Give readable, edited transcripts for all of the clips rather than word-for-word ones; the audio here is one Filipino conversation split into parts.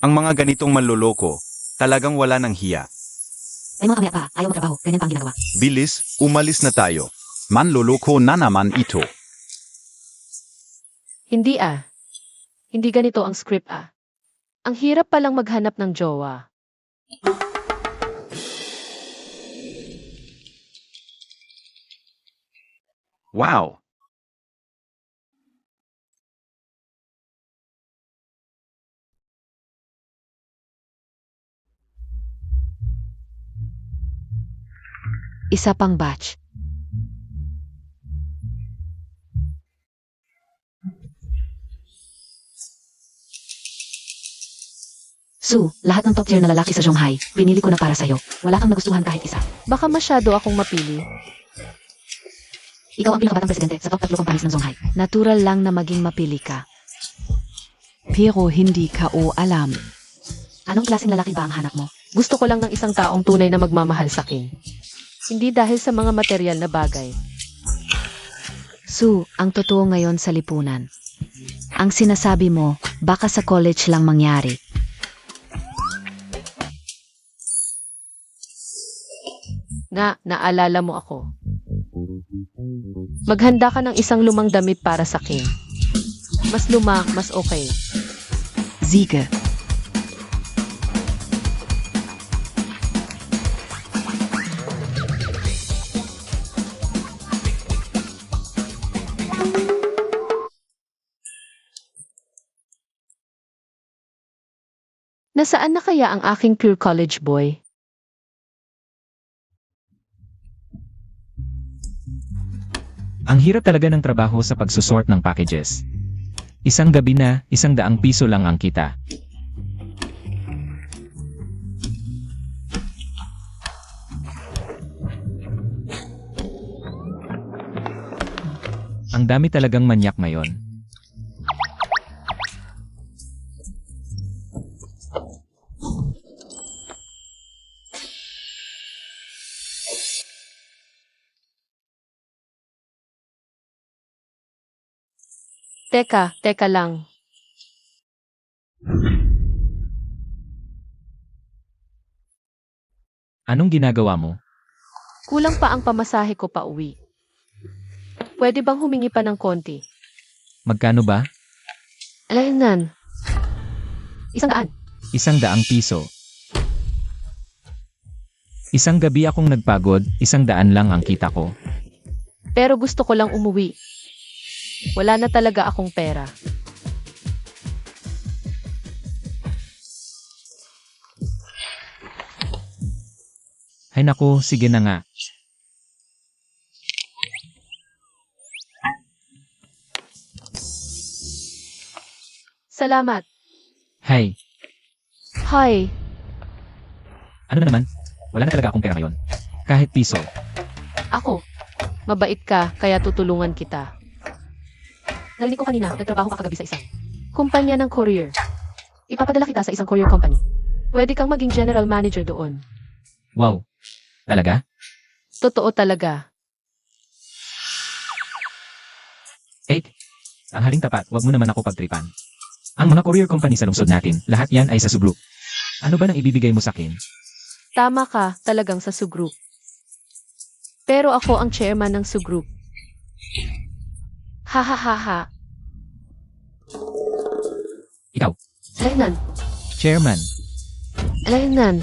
Ang mga ganitong manloloko, talagang wala ng hiya. May mga kamaya pa, ayaw magtrabaho, ganyan pang ginagawa. Bilis, umalis na tayo. Manloloko na naman ito. Hindi ah. Hindi ganito ang script ah. Ang hirap palang maghanap ng jowa. Wow! Isa pang batch. Sue, lahat ng top tier na lalaki sa Shanghai, pinili ko na para sa'yo. Wala kang nagustuhan kahit isa. Baka masyado akong mapili. Ikaw ang pinakabatang presidente sa top 3 companies ng Shanghai. Natural lang na maging mapili ka. Pero hindi ka o alam. Anong klaseng lalaki ba ang hanap mo? Gusto ko lang ng isang taong tunay na magmamahal sa akin. Hindi dahil sa mga material na bagay. Sue, ang totoo ngayon sa lipunan. Ang sinasabi mo, baka sa college lang mangyari. Naalala mo ako. Maghanda ka ng isang lumang damit para sa akin. Mas luma, mas okay. Siege. Nasaan na kaya ang aking pure college boy? Ang hirap talaga ng trabaho sa pagsusort ng packages. Isang gabi na, 100 piso lang ang kita. Ang dami talagang manyak ngayon. Teka lang. Anong ginagawa mo? Kulang pa ang pamasahe ko pa uwi. Pwede bang humingi pa ng konti? Magkano ba? Alaynan. 100. 100 piso. Isang gabi akong nagpagod, 100 lang ang kita ko. Pero gusto ko lang umuwi. Wala na talaga akong pera. Hay naku, sige na nga. Salamat. Hay, Hi. ano na naman? Wala na talaga akong pera ngayon. Kahit piso. Ako. Mabait ka, kaya tutulungan kita. Narinig ko kanina, nagtrabaho ka kagabi sa isang. Kumpanya ng courier. Ipapadala kita sa isang courier company. Pwede kang maging general manager doon. Wow. Talaga? Totoo talaga. Ang haling tapat, wag mo naman ako pagtripan. Ang mga courier company sa lungsod natin, lahat yan ay sa Sugroup. Ano ba nang ibibigay mo sa akin? Tama ka, talagang sa Sugroup. Pero ako ang chairman ng Sugroup. Ha ha ha ha. Ikaw, Alaynan, chairman. Alaynan.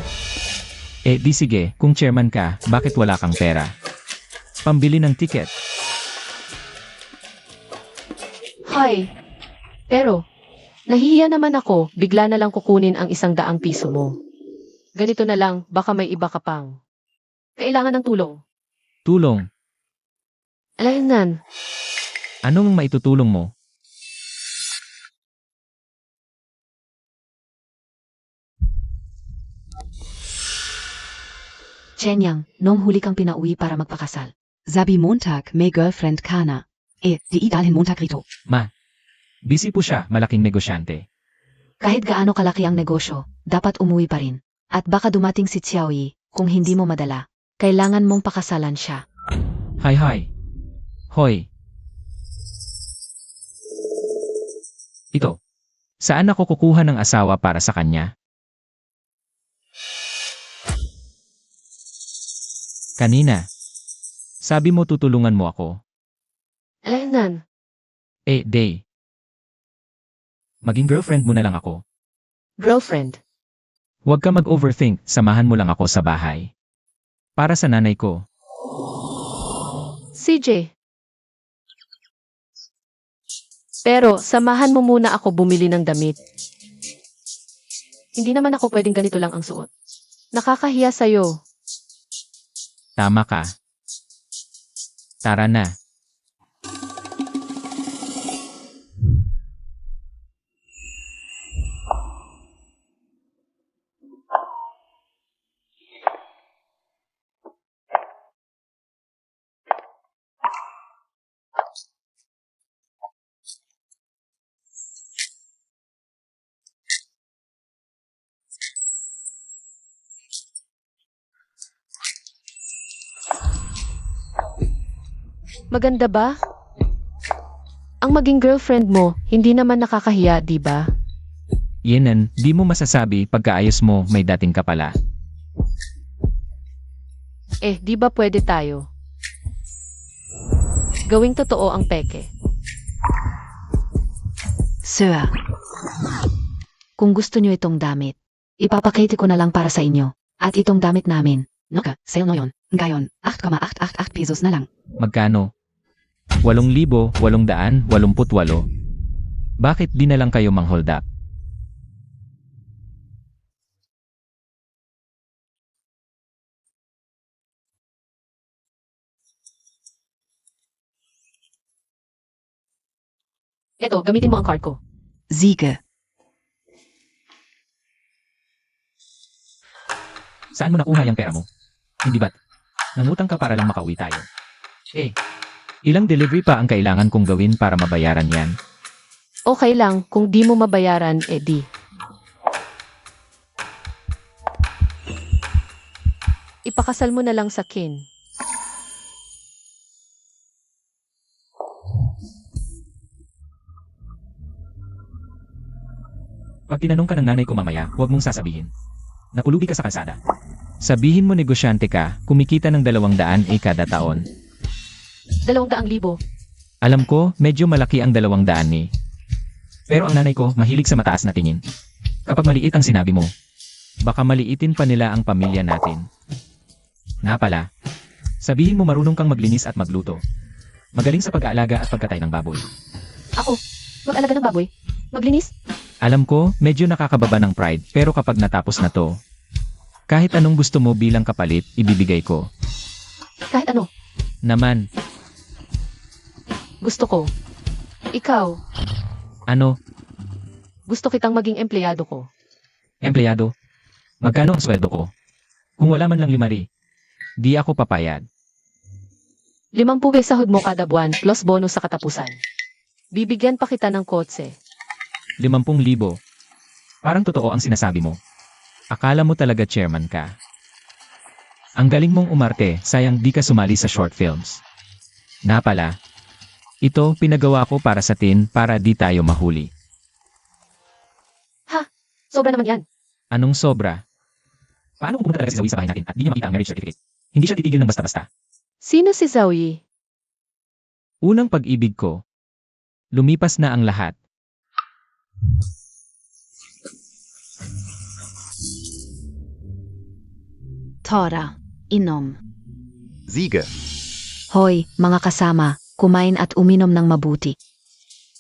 Di sige, kung chairman ka, bakit wala kang pera? Pambili ng ticket. Hi. Pero, nahihiya naman ako, bigla na lang kukunin ang 100 piso mo. Ganito na lang, baka may iba ka pang. Kailangan ng tulong. Tulong. Alaynan. Anong maitutulong mo? Chenyang, noong huli kang pinauwi para magpakasal. Sabi Montag, may girlfriend ka na. Di dalhin Montag rito. Busy po siya, malaking negosyante. Kahit gaano kalaki ang negosyo, dapat umuwi pa rin. At baka dumating si Xiaoyi, kung hindi mo madala. Kailangan mong pakasalan siya. Hi. Hoy. Ito. Saan ako kukuha ng asawa para sa kanya? Kanina. Sabi mo tutulungan mo ako. Nan, Day. Maging girlfriend mo na lang ako. girlfriend. Huwag ka mag-overthink, samahan mo lang ako sa bahay. Para sa nanay ko. CJ. Pero, samahan mo muna ako bumili ng damit. Hindi naman ako pwedeng ganito lang ang suot. Nakakahiya sa'yo. Tama ka. Tara na. Maganda ba? Ang maging girlfriend mo, hindi naman nakakahiya, di ba? Yenan, di mo masasabi pagkaayos mo may dating ka pala. Di ba pwede tayo? Gawing totoo ang peke. Sir, kung gusto nyo itong damit, ipapakita ko na lang para sa inyo. At itong damit namin, noka, sale no yon. Ngayon, 8,888 pesos na lang. Magkano? 8,888. Bakit di na lang kayo mang-hold up? Eto, gamitin mo ang card ko. Sige. Saan mo nakuha yung pera mo? Hindi ba't? Nangutang ka para lang makauwi tayo. Ilang delivery pa ang kailangan kong gawin para mabayaran yan? Okay lang, kung di mo mabayaran, di. Ipakasal mo na lang sa kin. Pag tinanong ka ng nanay ko mamaya, huwag mong sasabihin. Napulubi ka sa kalsada. Sabihin mo negosyante ka, kumikita ng 200 kada taon. 200,000. Alam ko, medyo malaki ang 200 . Pero ang nanay ko, mahilig sa mataas na tingin. Kapag maliit ang sinabi mo, baka maliitin pa nila ang pamilya natin. Nga pala, sabihin mo marunong kang maglinis at magluto. Magaling sa pag-aalaga at pagkatay ng baboy. Ako, mag-alaga ng baboy? Maglinis? Alam ko, medyo nakakababa ng pride, pero kapag natapos na to, kahit anong gusto mo bilang kapalit, ibibigay ko. Kahit ano, Naman, gusto ko. Ikaw, ano, gusto kitang maging empleyado ko. empleyado? Magkano ang sweldo ko? Kung wala man lang 5, di ako papayag. 50 sahod mo kada buwan plus bonus sa katapusan. Bibigyan pa kita ng kotse. 50,000. Parang totoo ang sinasabi mo. Akala mo talaga chairman ka. Ang galing mong umarte, sayang di ka sumali sa short films. Na pala, ito pinagawa ko para sa tin para di tayo mahuli. Sobra naman yan. Anong sobra? Paano kung pumunta talaga si Zoe sa bahay natin at di niya makita ang marriage certificate? Hindi siya titigil ng basta-basta. Sino si Zoe? Unang pag-ibig ko. Lumipas na ang lahat. Tora, inom. Siege. Hoy, mga kasama, kumain at uminom ng mabuti.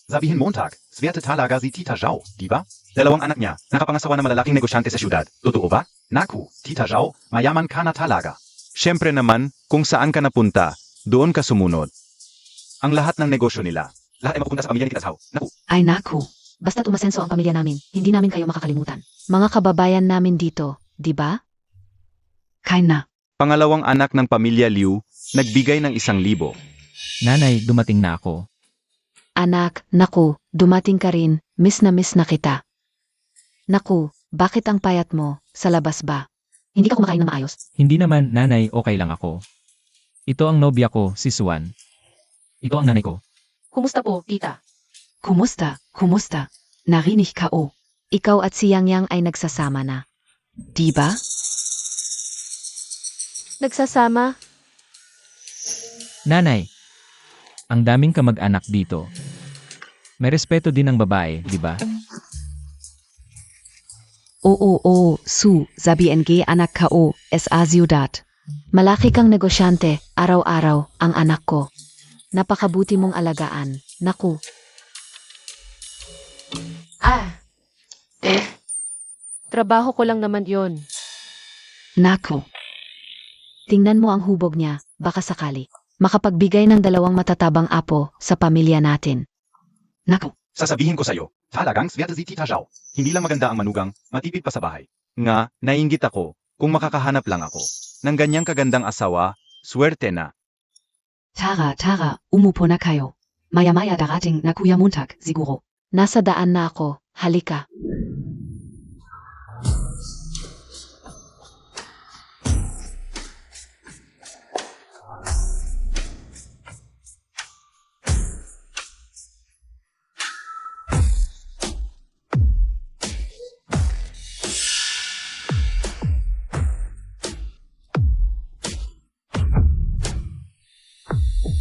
Sabihin Montag, Sverte Talaga si Tita Zhao, di ba? Dalawang anak niya, nakapangasawa na malalaking negosyante sa syudad. Totoo ba? Naku, Tita Zhao, mayaman ka na talaga. Siyempre naman, kung saan ka napunta, doon ka sumunod. Ang lahat ng negosyo nila, lahat ay mapupunta sa pamilya ni Tita Zhao. Naku, Ay naku, basta umasenso ang pamilya namin, hindi namin kayo makakalimutan. Mga kababayan namin dito, di ba? Kain na. pangalawang anak ng pamilya Liu, nagbigay ng 1,000. Nanay, dumating na ako. Anak, naku, dumating ka rin, miss na kita. Naku, bakit ang payat mo? Sa labas ba? Hindi ka kumakain na maayos. Hindi naman, nanay, okay lang ako. Ito ang nobya ko, si Swan. Ito ang nanay ko. Kumusta po, tita? Kumusta? narinig ko. Ikaw at si Yang Yang ay nagsasama na. Di ba? Nagsasama? Nanay, ang daming kamag-anak dito. May respeto din ang babae, di ba? Oo, Su, sabihin ki anak ko, sa ciudad. Malaki kang negosyante, araw-araw, ang anak ko. Napakabuti mong alagaan, naku. Trabaho ko lang naman yon. Naku. Tingnan mo ang hubog niya, baka sakali. Makapagbigay ng 2 matatabang apo sa pamilya natin. Naku. Sasabihin ko sa'yo, talagang swerte si Tita Zhao. Hindi lang maganda ang manugang, matipid pa sa bahay. Nga, nainggit ako, kung makakahanap lang ako ng ganyang kagandang asawa, swerte na. Tara, umupo na kayo. Maya-maya darating na Kuya Montag, siguro. Nasa daan na ako, halika.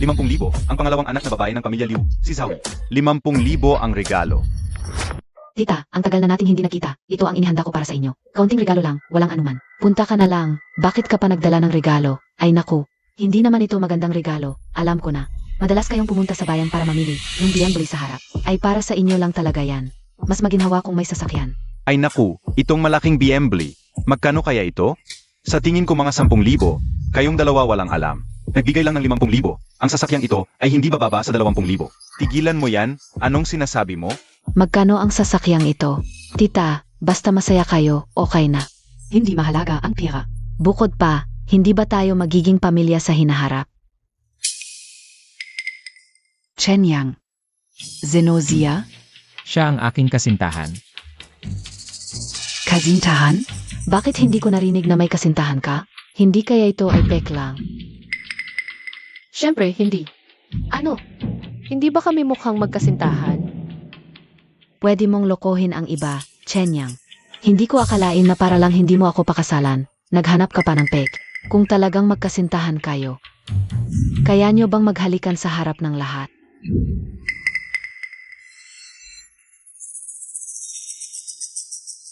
₱50,000 ang pangalawang anak na babae ng pamilya Liu, si Zoe. ₱50,000 ang regalo. Tita, ang tagal na nating hindi nakita. Ito ang inihanda ko para sa inyo. Kaunting regalo lang, walang anuman. Punta ka na lang, bakit ka pa nagdala ng regalo? Ay naku, Hindi naman ito magandang regalo, alam ko na. Madalas kayong pumunta sa bayan para mamili, yung biyambli sa harap. ay para sa inyo lang talaga yan. Mas maginhawa kung may sasakyan. Ay naku, itong malaking BMW. Magkano kaya ito? Sa tingin ko mga 10,000, kayong dalawa walang alam. Nagbigay lang ng 50,000. Ang sasakyang ito ay hindi bababa sa 20,000. Tigilan mo yan, anong sinasabi mo? Magkano ang sasakyang ito? Tita, basta masaya kayo, okay na. Hindi mahalaga ang pera. Bukod pa, hindi ba tayo magiging pamilya sa hinaharap? Chen Yang. Zenozia? Siya ang aking kasintahan. Kasintahan? Bakit hindi ko narinig na may kasintahan ka? Hindi kaya ito ay pek lang. Siyempre, hindi. Ano? Hindi ba kami mukhang magkasintahan? Pwede mong lokohin ang iba, Chen Yang. Hindi ko akalain na para lang hindi mo ako pakasalan, naghanap ka pa ng pek. Kung talagang magkasintahan kayo. Kaya nyo bang maghalikan sa harap ng lahat?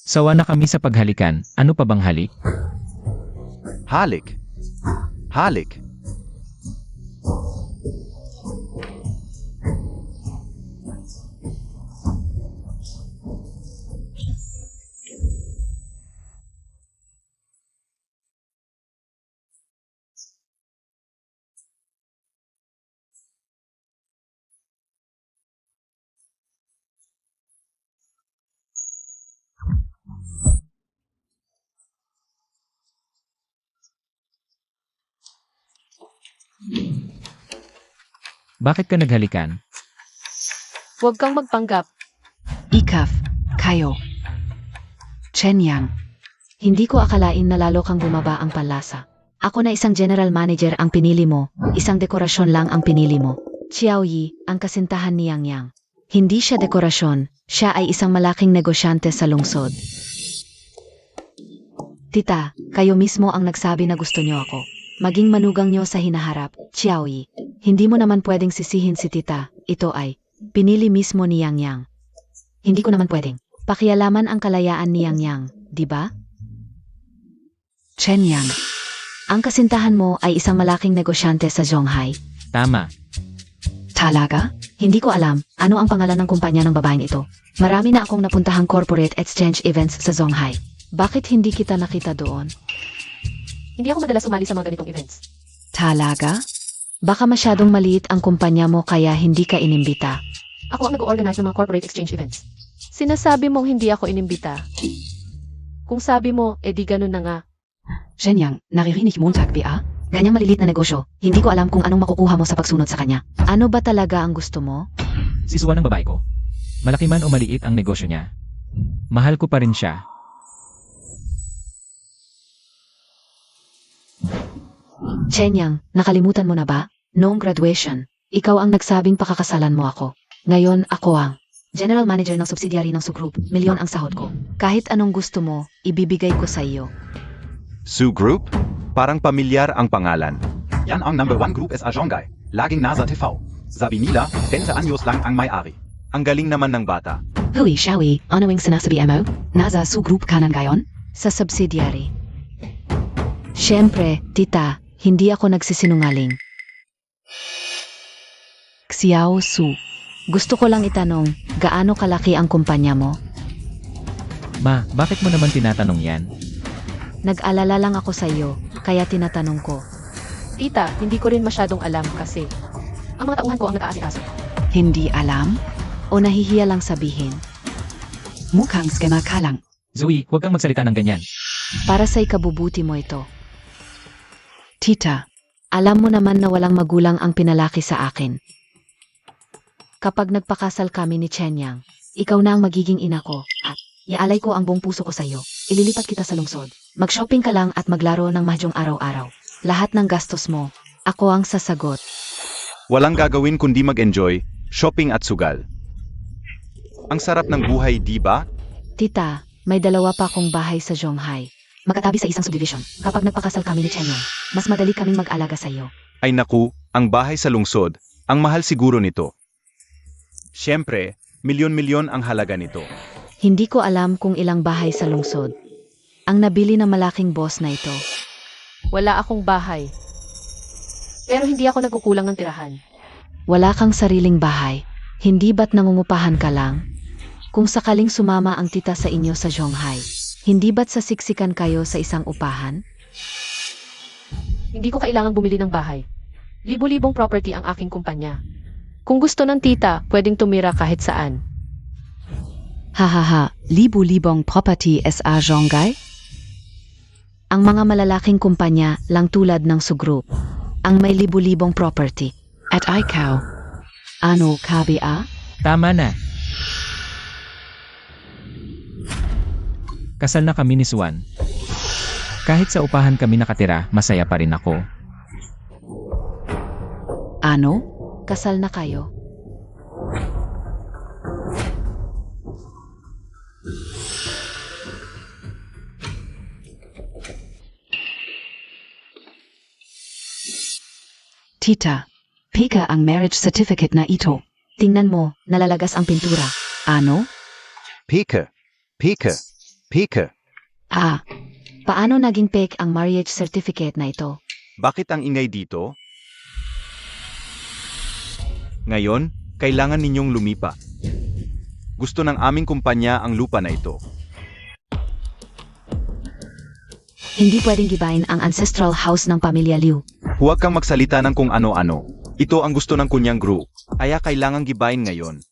Sawa na kami sa paghalikan, ano pa bang halik? Halik. Halik. Bakit ka naghalikan? Huwag kang magpanggap. Ikaf, kayo. Chen Yang. Hindi ko akalain na lalo kang bumaba ang panlasa. Ako na isang general manager ang pinili mo, isang dekorasyon lang ang pinili mo. Xiao Yi, ang kasintahan ni Yang Yang. Hindi siya dekorasyon, siya ay isang malaking negosyante sa lungsod. Tita, kayo mismo ang nagsabi na gusto niyo ako. Maging manugang niyo sa hinaharap, Xiao Yi. Hindi mo naman pwedeng sisihin si tita, ito ay pinili mismo ni Yang Yang. Hindi ko naman pwedeng. Pakialaman ang kalayaan ni Yang Yang, di ba? Chen Yang. Ang kasintahan mo ay isang malaking negosyante sa Zhonghai. Tama. Talaga? Hindi ko alam ano ang pangalan ng kumpanya ng babaeng ito. Marami na akong napuntahang corporate exchange events sa Zhonghai. Bakit hindi kita nakita doon? Hindi ako madalas sumali sa mga ganitong events. Talaga? Baka masyadong maliit ang kumpanya mo kaya hindi ka inimbita. Ako ang nag-organize ng mga corporate exchange events. Sinasabi mong hindi ako inimbita. Kung sabi mo, edi ganun na nga. Chen Yang, naririnig Montag ba? Ganyang malilit na negosyo. Hindi ko alam kung anong makukuha mo sa pagsunod sa kanya. Ano ba talaga ang gusto mo? Sisuwa ng babae ko. Malaki man o maliit ang negosyo niya. Mahal ko pa rin siya. Chen Yang, nakalimutan mo na ba? Noong graduation, ikaw ang nagsabing pakakasalan mo ako. Ngayon, ako ang General Manager ng subsidiary ng Su Group, milyon ang sahod ko. Kahit anong gusto mo, ibibigay ko sa iyo. Su Group? Parang pamilyar ang pangalan. Yan ang number 1 group sa Zhonggai. Laging nasa TV. Sabi nila, 20 anyos lang ang may-ari. Ang galing naman ng bata. Hui, Shawi, ano yung sinasabi mo? Nasa Su Group ka ng gayon? Sa subsidiary. Siyempre, tita, hindi ako nagsisinungaling. Xiao Su, gusto ko lang itanong, gaano kalaki ang kumpanya mo? Ma, bakit mo naman tinatanong yan? Nag-alala lang ako sa iyo, kaya tinatanong ko. Tita, hindi ko rin masyadong alam kasi ang mga tauhan ko ang nag-aasikaso. Hindi alam? O nahihiya lang sabihin? Mukhang skema ka lang. Zoe, huwag kang magsalita ng ganyan. Para sa ikabubuti mo ito. Tita, alam mo naman na walang magulang ang pinalaki sa akin. Kapag nagpakasal kami ni Chenyang, ikaw na ang magiging ina ko at iaalay ko ang buong puso ko sa iyo. Ililipat kita sa lungsod. Mag-shopping ka lang at maglaro ng mahjong araw-araw. Lahat ng gastos mo, ako ang sasagot. Walang gagawin kundi mag-enjoy, shopping at sugal. Ang sarap ng buhay, di ba? Tita, may 2 pa akong bahay sa Zhonghai. Magkatabi sa isang subdivision. Kapag nagpakasal kami ni Chenyang, mas madali kaming mag-alaga sa iyo. Ay naku, ang bahay sa lungsod, ang mahal siguro nito. Siyempre, milyon-milyon ang halaga nito. Hindi ko alam kung ilang bahay sa lungsod. Ang nabili ng malaking boss na ito. Wala akong bahay. Pero hindi ako nagkukulang ng tirahan. Wala kang sariling bahay. Hindi ba't nangungupahan ka lang? Kung sakaling sumama ang tita sa inyo sa Zhonghai, hindi ba't sasiksikan kayo sa isang upahan? Hindi ko kailangang bumili ng bahay. Libo-libong property ang aking kumpanya. Kung gusto ng tita, pwedeng tumira kahit saan. Hahaha, libu-libong property sa Zhonghai? Ang mga malalaking kumpanya lang tulad ng Su Group, ang may libu-libong property. At ikaw, ano kabia? Tama na. Kasal na kami ni Swan. Kahit sa upahan kami nakatira, masaya pa rin ako. Ano? Kasal na kayo? Tita, pika ang marriage certificate na ito. Tingnan mo, nalalagas ang pintura. Ano? Peke, peke, peke. Ah, paano naging fake ang marriage certificate na ito? Bakit ang ingay dito? Ngayon, kailangan ninyong lumipa. Gusto ng aming kumpanya ang lupa na ito. Hindi pwedeng gibain ang ancestral house ng pamilya Liu. Huwag kang magsalita ng kung ano-ano. Ito ang gusto ng kunyang group. Kaya kailangang gibain ngayon.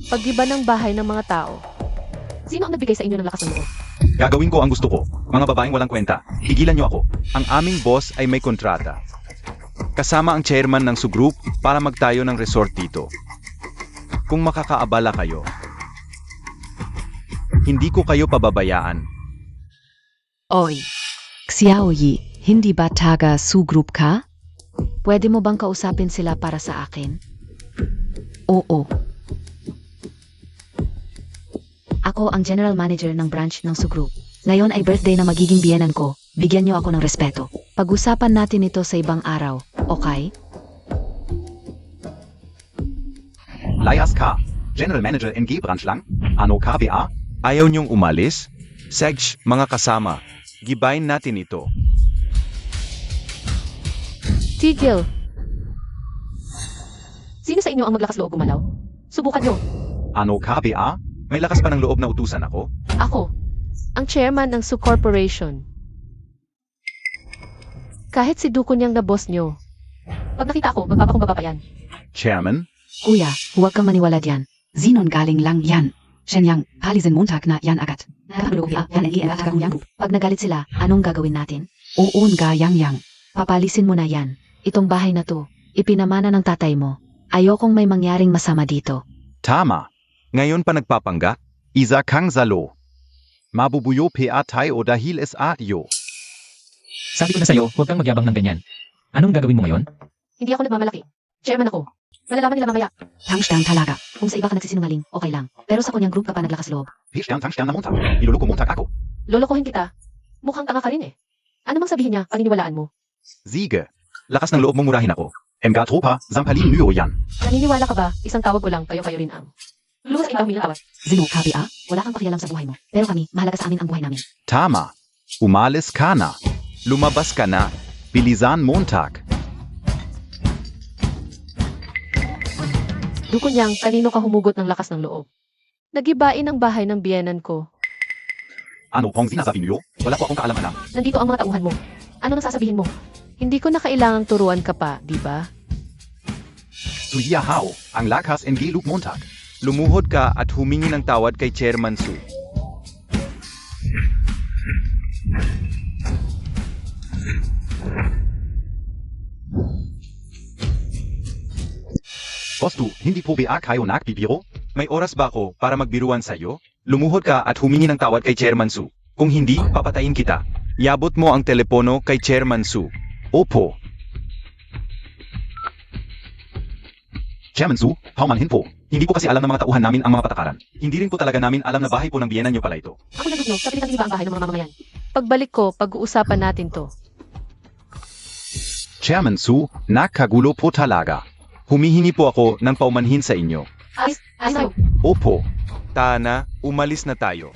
Paggiba ng bahay ng mga tao. Sino ang nagbigay sa inyo ng lakas ng loob? Gagawin ko ang gusto ko. Mga babaeng walang kwenta. Tigilan niyo ako. Ang aming boss ay may kontrata. Kasama ang chairman ng Su Group para magtayo ng resort dito. Kung makakaabala kayo, hindi ko kayo pababayaan. Oy, Xiaoyi, hindi ba taga Su Group ka? Pwede mo bang kausapin sila para sa akin? Oo. Ako ang general manager ng branch ng Su Group. Ngayon ay birthday na magiging biyenan ko. Bigyan niyo ako ng respeto. Pag-usapan natin ito sa ibang araw, okay? Layas ka. General Manager NG Branch lang. Ano KBA? Ayaw niyong umalis? Segj, mga kasama. Gibain natin ito. Tigil! Sino sa inyo ang maglakas loob gumalaw? Subukan nyo. Ano KBA? May lakas pa ng loob na utusan ako? Ako, ang chairman ng Su Corporation. Kahit si Duko niyang na boss nyo. Pag nakita ako, magpapakumbaba pa yan. Chairman? Kuya, huwag kang maniwala diyan. Zinon galing lang yan. Shenyang, halisin Montag na yan agad. Pag nagalit sila, anong gagawin natin? Uun ga yang. Papalisin mo na yan. Itong bahay na to, ipinamana ng tatay mo. Ayokong may mangyaring masama dito. Tama. Ngayon pa nagpapangga? Isa kang zalo. Mabubuyo pa tayo dahil sa iyo. Sabi ko na sa'yo, huwag kang magyabang ng ganyan. Anong gagawin mo ngayon? Hindi ako nagmamalaki. Chairman ako. Malalaman nila mamaya. Tangstang talaga. Kung sa iba ka nagsisinungaling, okay lang. Pero sa kanyang group ka pa naglakas loob. Hirstern tangstern na montag. Iluluko montag ako. Lolokohin kita. Mukhang tanga ka rin eh. Ano mang sabihin niya, paniniwalaan mo. Siege. Lakas ng loob mong murahin ako. Mga tropa, Zampalin Nuyo yan. Naniniwala ka ba? Isang tawag ko lang, kayo-kayo rin ang. Luwas sa iba awat. Zino, kabi wala kang pakialam sa buhay mo. Pero kami, mahalaga sa amin ang buhay namin. Tama. Umalis ka na. Lumabas ka na. Bilisan montag. Dukon niyang, kanino ka humugot ng lakas ng loob? Nagibain ang bahay ng biyenan ko. Ano pong sinasabi niyo? Wala ko akong kaalam-alam. Nandito ang mga tauhan mo. Ano nang sasabihin mo? Hindi ko na kailangang turuan ka pa, di ba? Suya Hao, ang lakas ng Gelug montag. Lumuhod ka at humingi ng tawad kay Chairman Su. Bostu, hindi po ba kayo nagbibiro? May oras ba ako para magbiruan sa'yo? Lumuhod ka at humingi ng tawad kay Chairman Su. Kung hindi, papatayin kita. Iabot mo ang telepono kay Chairman Su. Opo. Chairman Su, paumanhin po. Hindi ko kasi alam ng mga tauhan namin ang mga patakaran. Hindi rin po talaga namin alam na bahay po ng biyenan niyo pala ito. Ako nagot nyo, sa pilitan din ba ang bahay ng mga mamamayan? Pagbalik ko, pag-uusapan natin to. Chairman Su, nakagulo po talaga. Humihingi po ako ng paumanhin sa inyo. Ayos tayo. Opo. Tana, umalis na tayo.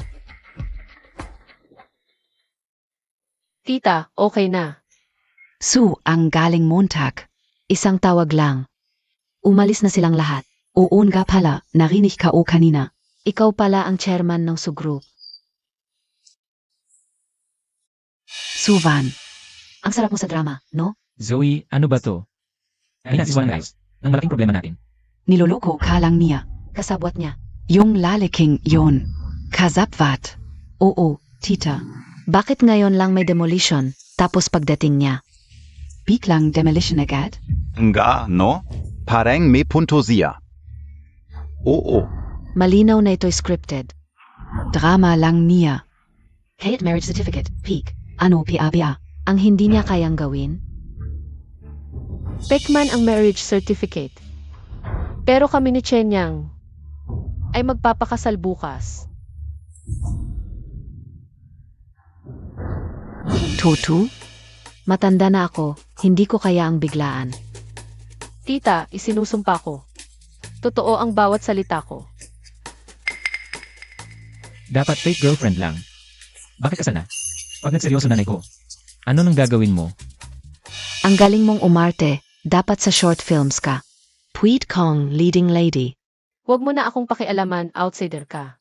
Tita, okay na. Su, ang galing Montag. Isang tawag lang. Umalis na silang lahat. Oo nga pala, narinig ka o kanina. Ikaw pala ang chairman ng Su Group. Suvan. Ang sarap mo sa drama, no? Zoe, ano ba to? Ay nasiswan guys. Ang malaking problema natin. Niloloko ka lang niya. Kasabwat niya. Yung lalaking yon. Kasabwat. Oo, tita. Bakit ngayon lang may demolition, tapos pagdating niya? Biglang demolition agad? Nga, no? Parang may punto siya. Oo. Malinaw na ito'y scripted. Drama lang niya. Kahit marriage certificate, peak. Ano piabia? Ang hindi niya kayang gawin? Pekman ang marriage certificate. Pero kami ni Chenyang ay magpapakasal bukas. Tutu? Matanda na ako, hindi ko kaya ang biglaan. Tita, isinusumpa ko. Totoo ang bawat salita ko. Dapat fake girlfriend lang. Bakit kasal na? Pag nagseryoso nanay ko. Ano nang gagawin mo? Ang galing mong umarte, dapat sa short films ka. Puwit kong leading lady. Huwag mo na akong pakialaman, outsider ka.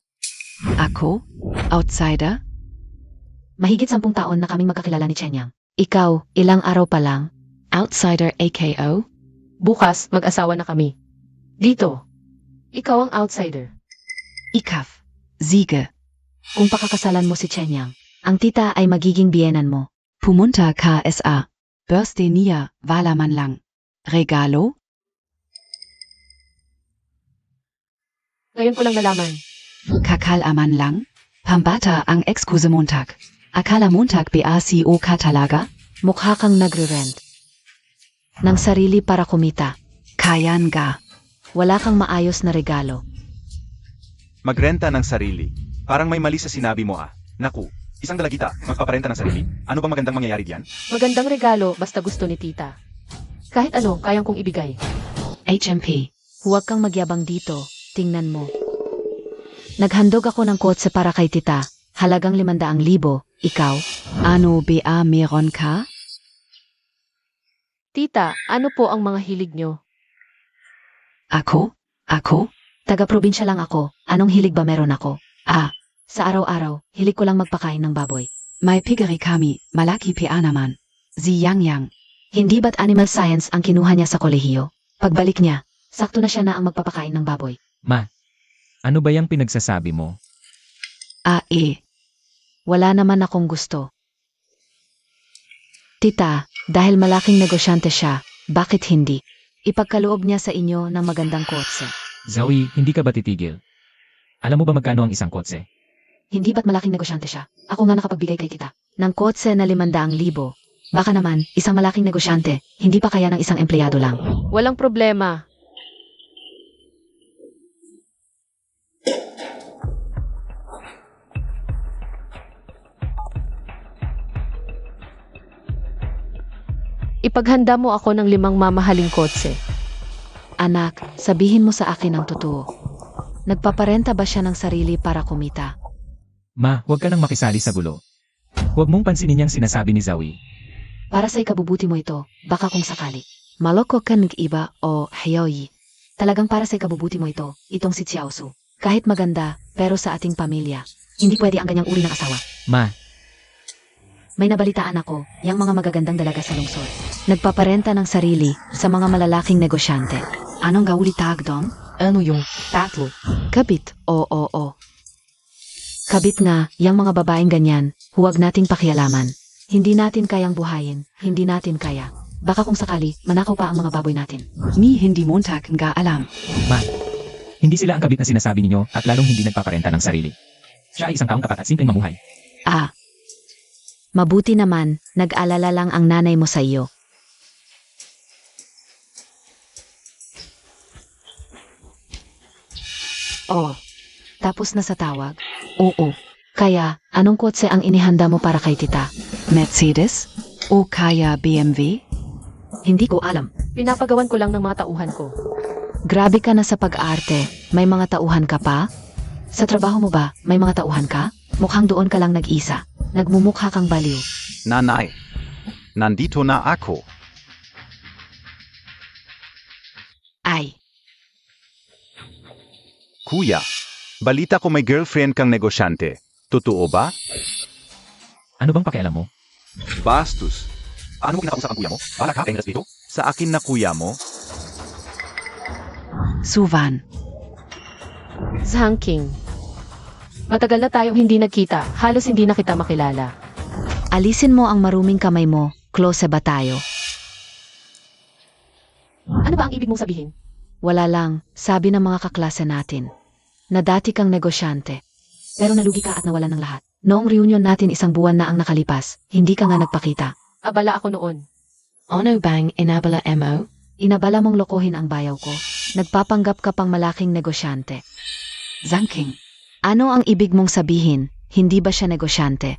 Ako? Outsider? Mahigit 10 taon na kaming magkakilala ni Chenyang. Ikaw, ilang araw pa lang? Outsider AKO? Bukas, mag-asawa na kami. Dito, ikaw ang outsider. Ikaf. Siege. Kung pakakasalan mo si Chenyang, ang tita ay magiging biyenan mo. Pumunta ka SA. Birthday niya, wala man lang. Regalo? Ngayon ko lang nalaman. Kakalaman lang? Pambata ang excuse Montag. Akala Montag BACO ka talaga? Mukha kang nagre-rent. Nang sarili para kumita. Kayan ga. Wala kang maayos na regalo. Magrenta ng sarili. Parang may mali sa sinabi mo ah. Naku, isang dalagita, magpaparenta ng sarili? Ano bang magandang mangyayari diyan? Magandang regalo basta gusto ni tita. Kahit ano, kayang kong ibigay. HMP. Huwag kang magyabang dito. Tingnan mo. Naghandog ako ng kotse para kay tita. Halagang 500,000. Ikaw? Ano ba meron ka? Tita, ano po ang mga hilig nyo? Ako? Ako? Taga-probinsya lang ako. Anong hilig ba meron ako? Sa araw-araw, hilig ko lang magpakain ng baboy. May pigari kami, malaki pia naman. Si Yang Yang. Hindi ba't animal science ang kinuha niya sa kolehiyo? Pagbalik niya, sakto na siya na ang magpapakain ng baboy. Ma, ano ba yung pinagsasabi mo? Wala naman akong gusto. Tita, dahil malaking negosyante siya, bakit hindi? Ipagkaloob niya sa inyo ng magandang kotse. Zoe, hindi ka ba titigil? Alam mo ba magkano ang isang kotse? Hindi ba't malaking negosyante siya? Ako nga nakapagbigay kay tita ng kotse na 500,000. Baka naman, isang malaking negosyante, hindi pa kaya ng isang empleyado lang. Walang problema. Ipaghanda mo ako ng 5 mamahaling kotse. Anak, sabihin mo sa akin ang totoo. Nagpaparenta ba siya ng sarili para kumita? Ma, huwag ka nang makisali sa gulo. Huwag mong pansinin niyang sinasabi ni Zoe. Para sa ikabubuti mo ito, baka kung sakali. Maloko ka nag-iba o hayoyi. Talagang para sa ikabubuti mo ito, itong si Xiaosu. Kahit maganda, pero sa ating pamilya, hindi pwede ang ganyang uri ng asawa. Ma, May nabalitaan ako, yang mga magagandang dalaga sa lungsod. Nagpaparenta ng sarili sa mga malalaking negosyante. Anong gaulit dong? Ano yung tatlo? Kabit, oo. Kabit nga, yang mga babaeng ganyan, huwag nating pakialaman. Hindi natin kayang buhayin, hindi natin kaya. Baka kung sakali, manakaw pa ang mga baboy natin. Mi hindi Montag nga alam. ma. Hindi sila ang kabit na sinasabi ninyo at lalong hindi nagpaparenta ng sarili. Siya ay isang taong tapat at simpleng mamuhay. Ah. Mabuti naman, nag-alala lang ang nanay mo sa iyo. Oh, tapos na sa tawag? Oo. Kaya, anong kotse ang inihanda mo para kay tita? Mercedes? O kaya BMW? Hindi ko alam. Pinapagawan ko lang ng mga tauhan ko. Grabe ka na sa pag-arte. May mga tauhan ka pa? Sa trabaho mo ba, may mga tauhan ka? Mukhang doon ka lang nag-isa. Nagmumukha kang baliw. Nanay, nandito na ako. Ay, Kuya, balita ko may girlfriend kang negosyante. Totoo ba? Ano bang pakialam mo? Bastos. Ano mo kinakausap ang kuya mo? Bahala ka, Engels dito. Sa akin na kuya mo? Suvan. Zhang King. Matagal na tayong hindi nagkita. Halos hindi na kita makilala. alisin mo ang maruming kamay mo. Close ba tayo? Ano ba ang ibig mong sabihin? Wala lang, sabi ng mga kaklase natin. Na dati kang negosyante. Pero nalugi ka at nawalan ng lahat. Noong reunion natin 1 buwan na ang nakalipas, hindi ka nga nagpakita. Abala ako noon. Ono bang inabala mo? Inabala mong lokohin ang bayaw ko. Nagpapanggap ka pang malaking negosyante. Zanking. Ano ang ibig mong sabihin? Hindi ba siya negosyante?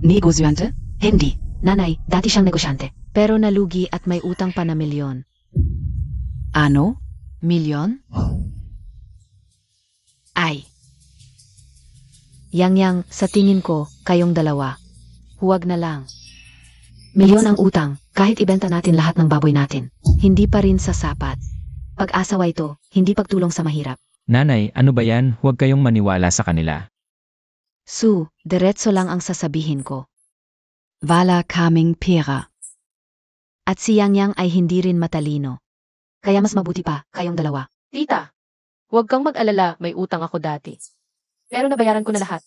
Negosyante? Hindi. Nanay, dati siyang negosyante. Pero nalugi at may utang pa na milyon. Ano? Milyon? Ay. Yang, sa tingin ko, kayong dalawa. Huwag na lang. Milyon ang utang, kahit ibenta natin lahat ng baboy natin. Hindi pa rin sa sapat. Pag-asawa ito, hindi pagtulong sa mahirap. Nanay, ano ba yan? Huwag kayong maniwala sa kanila. Su, diretso lang ang sasabihin ko. Vala kaming pera. At si Yang ay hindi rin matalino. Kaya mas mabuti pa, kayong dalawa. Tita, huwag kang mag-alala, may utang ako dati. Pero nabayaran ko na lahat.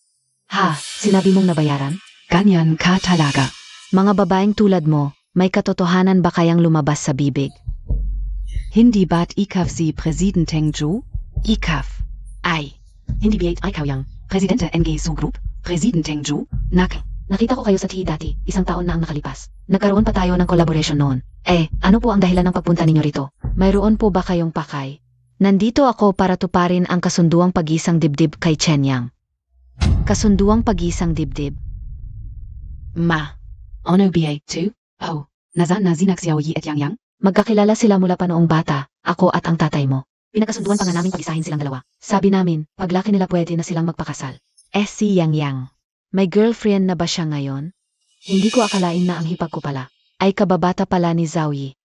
Ha, sinabi mong nabayaran? Ganyan ka talaga. Mga babaeng tulad mo, may katotohanan ba kayang lumabas sa bibig? Hindi ba't ikaw si Presidenteng Joe? Ikaw. Ay, hindi ba ikaw Yang? Presidente NG Group? Presidenteng Joe? Nak. Nakita ko kayo sa TI dati, 1 taon na ang nakalipas. Nagkaroon pa tayo ng collaboration noon. Ano po ang dahilan ng pagpunta ninyo rito? Mayroon po ba kayong pakay? Nandito ako para tuparin ang kasunduang pagisang dibdib kay Chen Yang. Kasunduang pagisang dibdib. Ma. Ono BA2? Oh. Nazan na zinak Xiaoyi at Yang Yang? Magkakilala sila mula pa noong bata, ako at ang tatay mo. Pinakasunduan pa nga namin pagisahin silang dalawa. Sabi namin, paglaki nila pwede na silang magpakasal. Si Yang Yang. May girlfriend na ba siya ngayon? Hindi ko akalain na ang hipag ko pala ay kababata pala ni Zoe.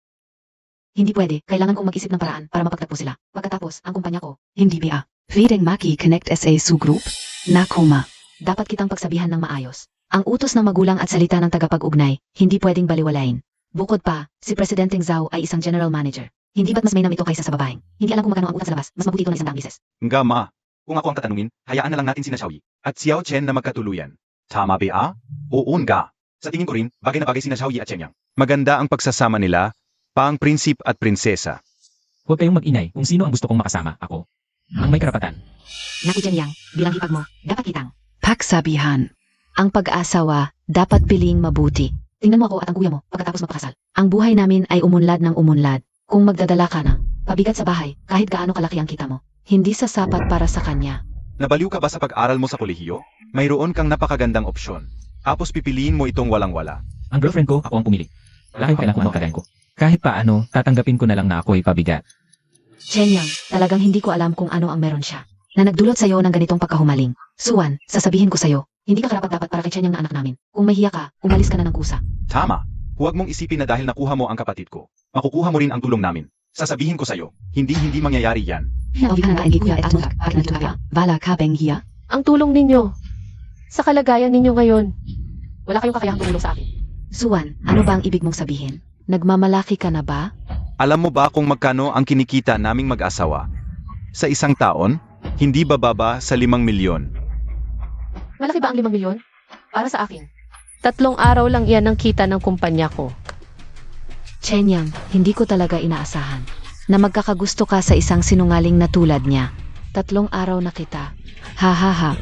Hindi pwede, kailangan kong mag-isip ng paraan para mapagtagpo sila. Pagkatapos, ang kumpanya ko, Hindi ba? Vedeng Maki Connect SA Group? Nakoma. dapat kitang pagsabihan ng maayos. Ang utos ng magulang at salita ng tagapag-ugnay, hindi pwedeng baliwalain. Bukod pa, si Presidenteng Zhao ay isang general manager. Hindi ba't mas mainam ito kaysa sa babaeng? Hindi alam kung magkano ang utang sa labas, mas mabuti ito na 100 beses. Nga ma, kung ako ang tatanungin, hayaan na lang natin sina Xiaoyi at Xiao Chen na magkatuluyan. Tama ba? Oo nga. Sa tingin ko rin, bagay na bagay sina Xiaoyi at Chen Yang. Maganda ang pagsasama nila, pang prinsip at prinsesa. Huwag kayong mag-inay kung sino ang gusto kong makasama, ako. Ang may karapatan. Naku Chen Yang, bilang hipag mo, dapat kitang. Paksabihan. Ang pag-asawa, dapat piling mabuti. Tingnan mo ako at ang kuya mo pagkatapos magpakasal. Ang buhay namin ay umunlad ng umunlad. Kung magdadala ka na, pabigat sa bahay, kahit gaano kalaki ang kita mo. Hindi sasapat para sa kanya. Nabaliw ka ba sa pag-aral mo sa kolehiyo? Mayroon kang napakagandang opsyon. Tapos pipiliin mo itong walang-wala. Ang girlfriend ko, ako ang pumili. Wala kayong kailangan kung ano kagayan ko. Kahit paano, tatanggapin ko na lang na ako'y pabigat. Chenyang, talagang hindi ko alam kung ano ang meron siya. Na nagdulot sa'yo ng ganitong pagkahumaling. Suwan, sasabihin ko sa'yo, hindi ka karapat-dapat para kay Chenyang na anak namin. Kung may hiya ka, umalis ka na ng kusa. Tama. Huwag mong isipin na dahil nakuha mo ang kapatid ko, makukuha mo rin ang tulong namin. Sasabihin ko sa'yo, hindi mangyayari yan. Ang tulong ninyo. Sa kalagayan ninyo ngayon. Wala kayong kakayahang tumulong sa akin. Suwan, ano ba ang ibig mong sabihin? Nagmamalaki ka na ba? Alam mo ba kung magkano ang kinikita naming mag-asawa? Sa isang taon, hindi bababa sa 5 milyon. Malaki ba ang 5 milyon? Para sa akin. 3 araw lang iyan ang kita ng kumpanya ko. Chenyang, hindi ko talaga inaasahan na magkakagusto ka sa isang sinungaling na tulad niya. 3 araw na kita. Ha ha ha.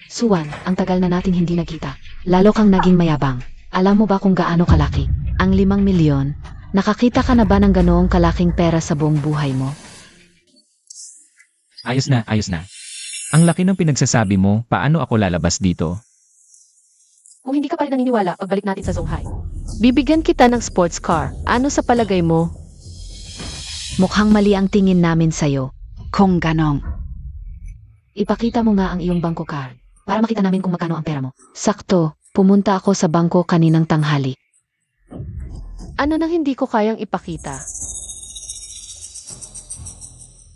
Suwan, ang tagal na natin hindi nagkita. Lalo kang naging mayabang. Alam mo ba kung gaano kalaki? Ang 5 milyon? Nakakita ka na ba ng ganoong kalaking pera sa buong buhay mo? Ayos na, ayos na. Ang laki ng pinagsasabi mo, paano ako lalabas dito? Kung hindi ka pa rin naniniwala, pagbalik natin sa Zhonghai. Bibigyan kita ng sports car. Ano sa palagay mo? Mukhang mali ang tingin namin sa'yo. Kung ganong. Ipakita mo nga ang iyong bangko card para makita namin kung magkano ang pera mo. Sakto, pumunta ako sa bangko kaninang tanghali. Ano nang hindi ko kayang ipakita?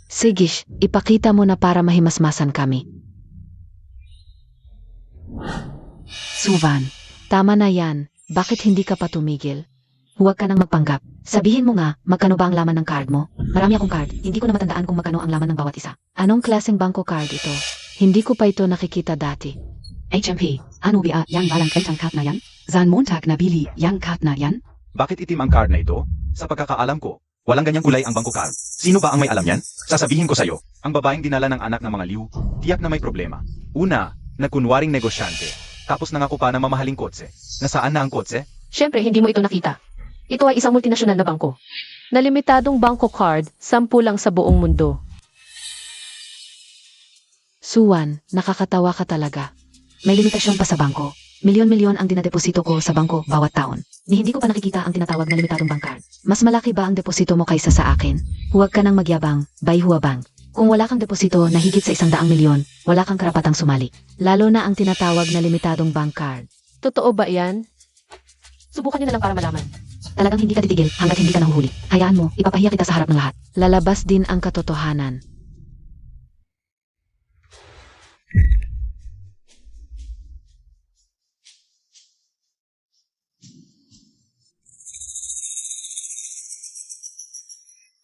Sigish, ipakita mo na para mahimasmasan kami. Suwan. Tama na yan. Bakit hindi ka pa tumigil? Huwag ka nang magpanggap. Sabihin mo nga, magkano ba ang laman ng card mo? Marami akong card. Hindi ko na matandaan kung magkano ang laman ng bawat isa. Anong klaseng bangko card ito? Hindi ko pa ito nakikita dati. HMP, ano ba yang walang eltang kat na yan? Zan Montag nabili yang kat na yan? Bakit itim ang card na ito? Sa pagkakaalam ko, walang ganyang kulay ang bangko card. Sino ba ang may alam yan? Sasabihin ko sa'yo, ang babaeng dinala ng anak ng mga liw, tiyak na may problema. Una, nagkunwaring negosyante. Tapos nangako pa na mamahaling kotse. Nasaan na ang kotse? Siyempre, hindi mo ito nakita. Ito ay isang multinasyonal na bangko. Na limitadong bangko card, 10 lang sa buong mundo. Suwan, nakakatawa ka talaga. May limitasyon pa sa bangko. Milyon-milyon ang dinadeposito ko sa bangko bawat taon. Ni hindi ko pa nakikita ang tinatawag na limitadong bank card. Mas malaki ba ang deposito mo kaysa sa akin? Huwag ka nang magyabang, Baihua Bank. Kung wala kang deposito na higit sa 100 milyon, wala kang karapatang sumali. Lalo na ang tinatawag na limitadong bank card. Totoo ba yan? Subukan niyo na lang para malaman. Talagang hindi ka titigil hanggat hindi ka nahuhuli. Hayaan mo, ipapahiya kita sa harap ng lahat. Lalabas din ang katotohanan.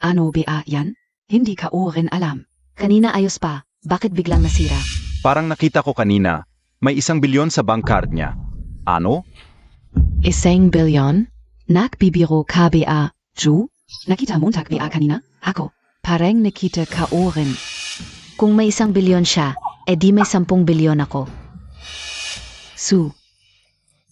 Ano ba yan? Hindi ka rin alam. Kanina ayos pa, bakit biglang nasira? Parang nakita ko kanina, may 1 bilyon sa bank card niya. Ano? 1 bilyon? Nagbibiro ka ba, Ju? Nakita Montag ba kanina? Ako, parang nakita ka rin. Kung may 1 bilyon siya, edi may 10 bilyon ako. Su.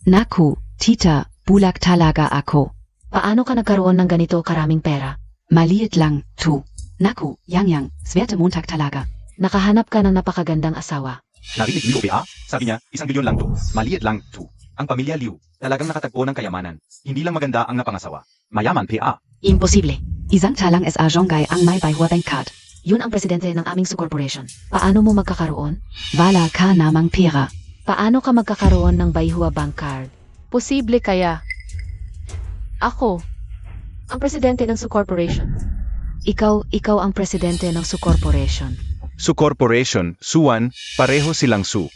Naku, tita, bulag talaga ako. Paano ka nagkaroon ng ganito karaming pera? Maliit lang, tu. Naku, yang, swerte Montag talaga. Nakahanap ka ng napakagandang asawa. Narinig niyo ba? Sabi niya, 1 bilyon lang to. Maliit lang to. Ang pamilya Liu, talagang nakatagpo ng kayamanan. Hindi lang maganda ang napangasawa. Mayaman pa. Imposible. Isang talang sa Zhonghai ang may Baihua Bank Card. Yun ang presidente ng aming corporation. Paano mo magkakaroon? Wala ka namang pera. Paano ka magkakaroon ng Baihua Bank Card? Posible kaya? Ako, ang presidente ng corporation. Ikaw ang presidente ng corporation. Su Corporation, Suwan, pareho silang Su.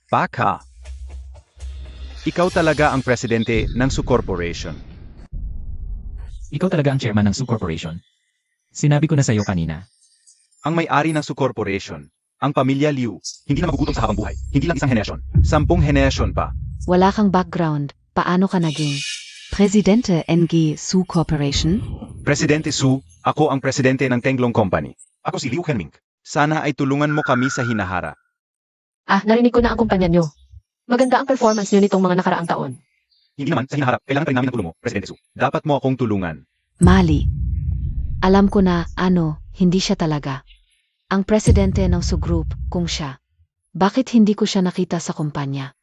Baka. Ikaw talaga ang presidente ng Su Corporation. Ikaw talaga ang chairman ng Su Corporation. Sinabi ko na sa'yo kanina. Ang may-ari ng Su Corporation, ang pamilya Liu, hindi na magugutom sa habang buhay. Hindi lang isang henerasyon. 10 henerasyon pa. Wala kang background. Paano ka naging? Presidente NG Su Corporation? Presidente Su, ako ang presidente ng Tenglong Company. Ako si Liu Henming. Sana ay tulungan mo kami sa hinahara. Narinig ko na ang kumpanya nyo. Maganda ang performance nyo nitong mga nakaraang taon. Hindi naman, sa hinaharap, kailangan pa rin namin ng tulong mo, Presidente Su. Dapat mo akong tulungan. Mali. Alam ko na, hindi siya talaga. Ang presidente ng Su Group, kung siya. Bakit hindi ko siya nakita sa kumpanya?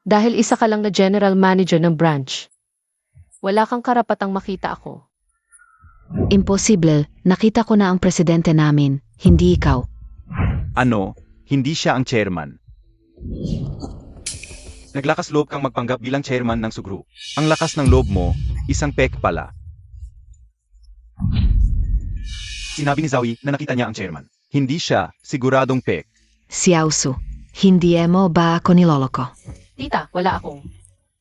Dahil isa ka lang na general manager ng branch. Wala kang karapatang makita ako. Imposible, nakita ko na ang presidente namin, hindi ikaw. Ano, hindi siya ang chairman. Naglakas loob kang magpanggap bilang chairman ng Sugru. Ang lakas ng loob mo, isang pek pala. Sinabi ni Zoe na nakita niya ang chairman. Hindi siya, siguradong pek. Xiaosu, hindi mo ba ako niloloko? Tita, wala akong.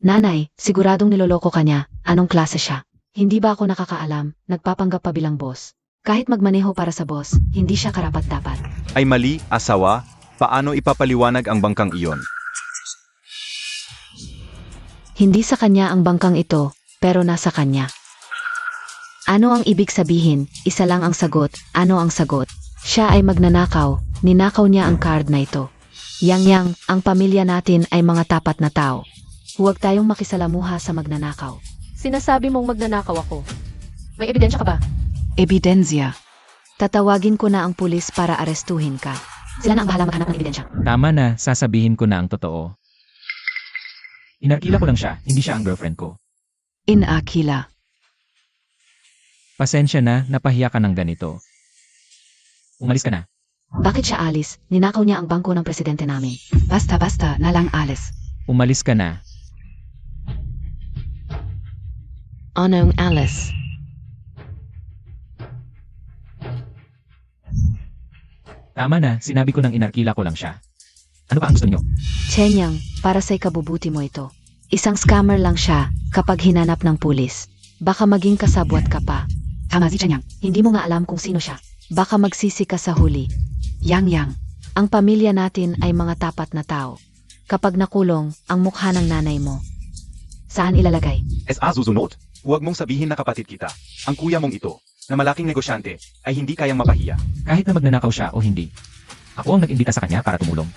Nanay, siguradong niloloko ka niya. Anong klase siya? Hindi ba ako nakakaalam, nagpapanggap pa bilang boss? Kahit magmaneho para sa boss, hindi siya karapat-dapat. Ay mali, asawa, paano ipapaliwanag ang bangkang iyon? Hindi sa kanya ang bangkang ito, pero nasa kanya. Ano ang ibig sabihin? Isa lang ang sagot. Ano ang sagot? Siya ay magnanakaw. Ninakaw niya ang card na ito. Yang, ang pamilya natin ay mga tapat na tao. Huwag tayong makisalamuha sa magnanakaw. Sinasabi mong magnanakaw ako. May ebidensya ka ba? Ebidensya. Tatawagin ko na ang pulis para arestuhin ka. Sila na ang bahala maghanap ng ebidensya. Tama na, sasabihin ko na ang totoo. Inakila ko lang siya, hindi siya ang girlfriend ko. Inakila. Pasensya na, napahiya ka ng ganito. Umalis ka na. Bakit siya alis? Ninakaw niya ang bangko ng presidente namin. Basta na lang alis. Umalis ka na. Anong alis? Tama na, sinabi ko nang inakila ko lang siya. Ano pa ang gusto niyo? Chenyang, para sa ikabubuti mo ito. Isang scammer lang siya kapag hinanap ng pulis. Baka maging kasabwat ka pa. Tama si Chenyang, hindi mo nga alam kung sino siya. Baka magsisi ka sa huli. Yang, ang pamilya natin ay mga tapat na tao. Kapag nakulong, ang mukha ng nanay mo. Saan ilalagay? S.A. Zuzunot, huwag mong sabihin na kapatid kita. Ang kuya mong ito, na malaking negosyante, ay hindi kayang mapahiya. Kahit na magnanakaw siya o hindi. Ako ang nag-imbita sa kanya para tumulong.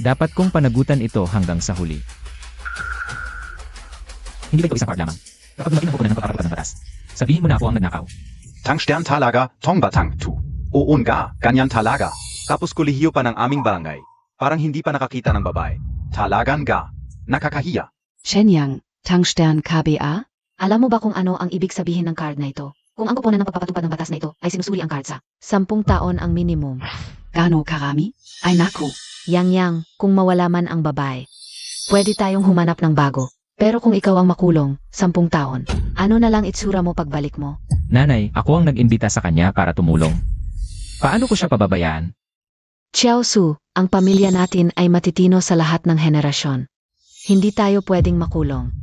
Dapat kong panagutan ito hanggang sa huli. Hindi ba ito isang card lamang? Kapag lumaki na ko na ng pagkakatapat ng batas, sabihin mo na ako ang nagnakaw. Tangstern talaga, tongbatang tu. Oon ga, ganyan talaga. Tapos kolehiyo pa ng aming barangay. Parang hindi pa nakakita ng babae. Talagan ga. Nakakahiya. Shenyang, Tangstern KBA? Alam mo ba kung ano ang ibig sabihin ng card na ito? Kung ang kuponan ng pagpapatupad ng batas na ito ay sinusuli ang card sa 10 taon ang minimum. Gano karami? Ay naku. Yang, kung mawala man ang babae. Pwede tayong humanap ng bago. Pero kung ikaw ang makulong, 10 taon, ano na lang itsura mo pagbalik mo? Nanay, ako ang nag-imbita sa kanya para tumulong. Paano ko siya pababayaan? Xiaosu, ang pamilya natin ay matitino sa lahat ng henerasyon. Hindi tayo pwedeng makulong.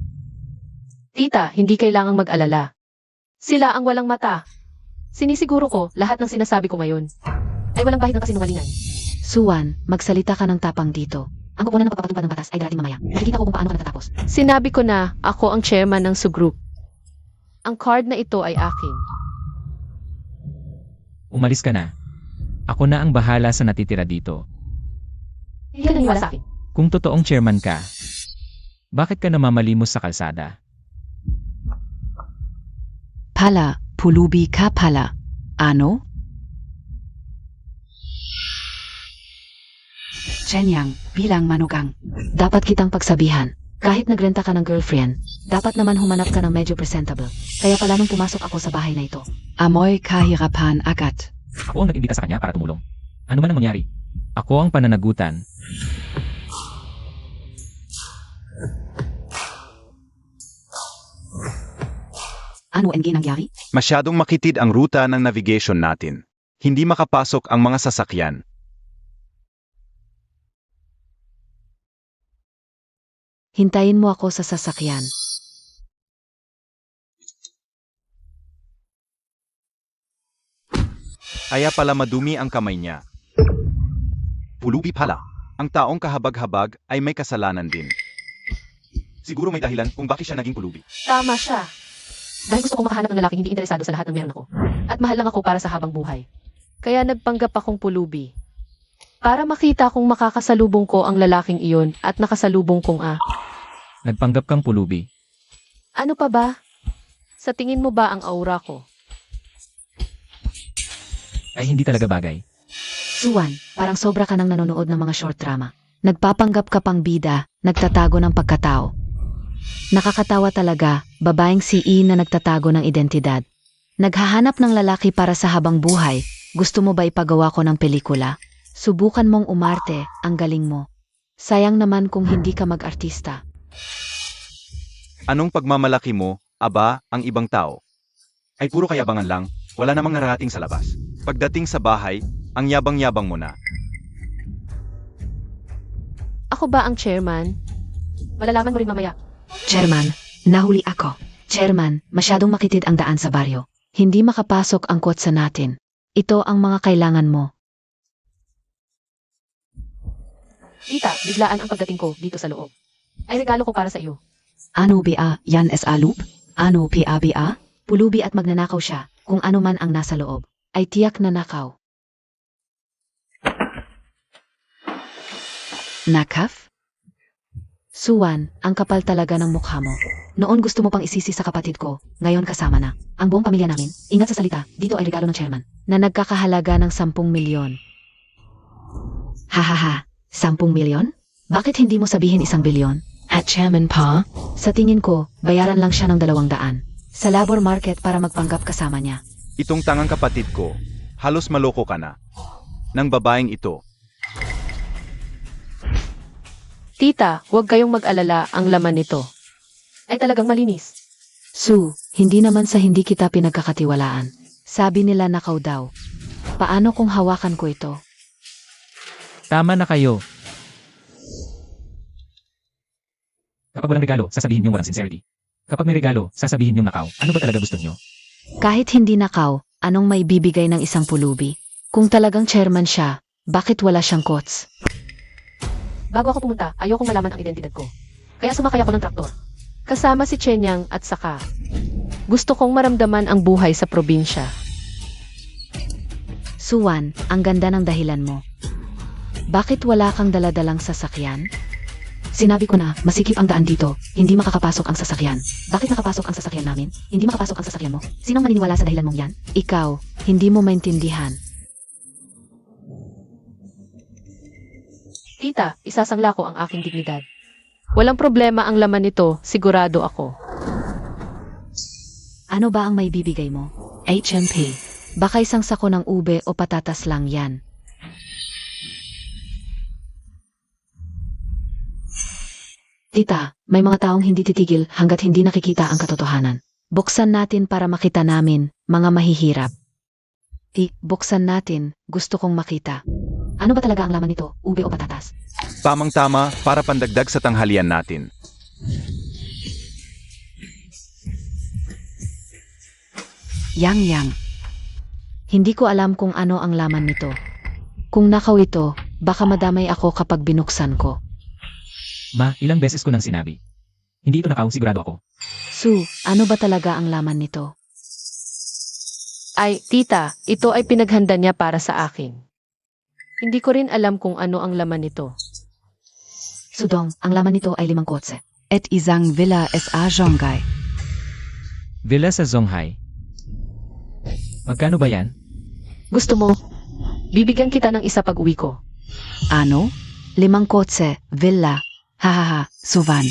Tita, hindi kailangang mag-alala. Sila ang walang mata. Sinisiguro ko, lahat ng sinasabi ko ngayon ay walang bahid ng kasinungalingan. Suwan, magsalita ka ng tapang dito. Ang kuponan ng pagpapatupad ng batas ay darating mamaya. Nakikita ko kung paano ka natatapos. Sinabi ko na, ako ang chairman ng Sugroup. Ang card na ito ay akin. Umalis ka na. Ako na ang bahala sa natitira dito. Hindi ka naniwala sa akin. Kung totoong chairman ka, bakit ka namamalimos sa kalsada? Pala, pulubi ka pala. Ano? Chenyang, bilang manugang. Dapat kitang pagsabihan. Kahit nagrenta ka ng girlfriend, dapat naman humanap ka ng medyo presentable. Kaya pala nung pumasok ako sa bahay na ito. Amoy kahirapan agad. Ako ang nag-imbita sa kanya para tumulong. Ano man ang mangyari, ako ang pananagutan. Ano ang ginangyari? Masyadong makitid ang ruta ng navigation natin. Hindi makapasok ang mga sasakyan. Hintayin mo ako sa sasakyan. Kaya pala madumi ang kamay niya. Pulubi pala. Ang taong kahabag-habag ay may kasalanan din. Siguro may dahilan kung bakit siya naging pulubi. Tama siya. Dahil gusto kong makahanap ng lalaking hindi interesado sa lahat ng meron ako. At mahal lang ako para sa habang buhay. Kaya nagpanggap akong pulubi. Para makita kung makakasalubong ko ang lalaking iyon at nakasalubong kong Nagpanggap kang pulubi. Ano pa ba? Sa tingin mo ba ang aura ko? Ay hindi talaga bagay. Suwan, parang sobra ka nang nanonood ng mga short drama. Nagpapanggap ka pang bida, nagtatago ng pagkatao. Nakakatawa talaga, babaeng si E na nagtatago ng identidad. Naghahanap ng lalaki para sa habang buhay. Gusto mo ba ipagawa ko ng pelikula? Subukan mong umarte, ang galing mo. Sayang naman kung hindi ka mag-artista. Anong pagmamalaki mo, aba, ang ibang tao? Ay puro kayabangan lang, wala namang narating sa labas. Pagdating sa bahay, ang yabang-yabang mo na. Ako ba ang chairman? Malalaman mo rin mamaya. Chairman, nahuli ako. Chairman, masyadong makitid ang daan sa baryo. Hindi makapasok ang kotse natin. Ito ang mga kailangan mo. Tita, biglaan ang pagdating ko dito sa loob. Ay regalo ko para sa iyo. Ano bia, yan es alup? Ano pia bia? Pulubi at magnanakaw siya, kung ano man ang nasa loob. Ay tiyak na nakaw. Nakaf? Suwan, ang kapal talaga ng mukha mo. Noon gusto mo pang isisi sa kapatid ko, ngayon kasama na. Ang buong pamilya namin, ingat sa salita, dito ay regalo ng chairman, na nagkakahalaga ng 10 milyon. Hahaha, 10 milyon? Bakit hindi mo sabihin 1 bilyon? At chairman pa? Sa tingin ko, bayaran lang siya ng 200 sa labor market para magpanggap kasama niya. Itong tangang kapatid ko, halos maloko ka na. Nang babaeng ito, Tita, huwag kayong mag-alala, ang laman nito ay talagang malinis. Su, hindi naman sa hindi kita pinagkakatiwalaan. Sabi nila nakaw daw. Paano kung hawakan ko ito? Tama na kayo. Kapag walang regalo, sasabihin niyong walang sincerity. Kapag may regalo, sasabihin niyong nakaw. Ano ba talaga gusto niyo? Kahit hindi nakaw, anong may bibigay ng isang pulubi? Kung talagang chairman siya, bakit wala siyang kots? Bago ako pumunta, ayokong malaman ang identidad ko. Kaya sumakay ako ng traktor. Kasama si Chenyang at saka gusto kong maramdaman ang buhay sa probinsya. Suwan, ang ganda ng dahilan mo. Bakit wala kang daladalang sasakyan? Sinabi ko na, masikip ang daan dito. Hindi makakapasok ang sasakyan. Bakit nakapasok ang sasakyan namin? Hindi makapasok ang sasakyan mo? Sinong maniniwala sa dahilan mong yan? Ikaw, hindi mo maintindihan. Tita, isasangla ko ang aking dignidad. Walang problema ang laman nito, sigurado ako. Ano ba ang may bibigay mo? HMP. Baka isang sako ng ube o patatas lang yan. Tita, may mga taong hindi titigil hanggat hindi nakikita ang katotohanan. Buksan natin para makita namin, mga mahihirap. Buksan natin, gusto kong makita. Ano ba talaga ang laman nito, ube o patatas? tamang-tama para pandagdag sa tanghalian natin. Yang. Hindi ko alam kung ano ang laman nito. Kung nakaw ito, baka madamay ako kapag binuksan ko. Ma, ilang beses ko nang sinabi. Hindi ito nakaw, sigurado ako. Su, ano ba talaga ang laman nito? Ay, tita, ito ay pinaghanda niya para sa akin. Hindi ko rin alam kung ano ang laman nito. Sudong, ang laman nito ay 5 kotse. Et isang villa sa Zhonggai. Villa sa Zhonghay. Magkano ba yan? Gusto mo? Bibigyan kita ng isa pag uwi ko. Ano? 5 kotse, villa. Hahaha, Suvan.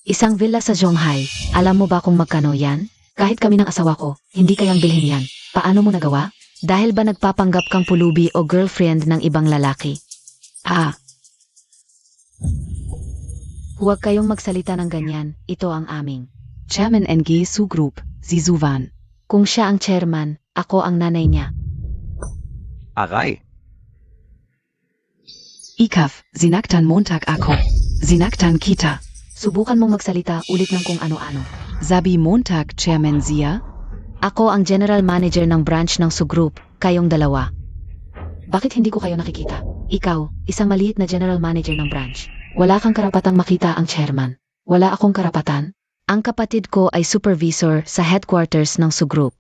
Isang villa sa Zhonghay. Alam mo ba kung magkano yan? Kahit kami ng asawa ko, hindi kayang bilhin yan. Paano mo nagawa? Dahil ba nagpapanggap kang pulubi o girlfriend ng ibang lalaki? Huwag kayong magsalita ng ganyan, ito ang aming Chairman NG Su Group, si Zuvan. Kung siya ang chairman, ako ang nanay niya. Aray, Ikaf, zinaktan Montag ako. Zinaktan kita. Subukan mong magsalita ulit ng kung ano-ano. Zabi Montag, Chairman Zia? Ako ang general manager ng branch ng Su Group, kayong dalawa. Bakit hindi ko kayo nakikita? Ikaw, isang maliit na general manager ng branch. Wala kang karapatang makita ang chairman. Wala akong karapatan. Ang kapatid ko ay supervisor sa headquarters ng Su Group.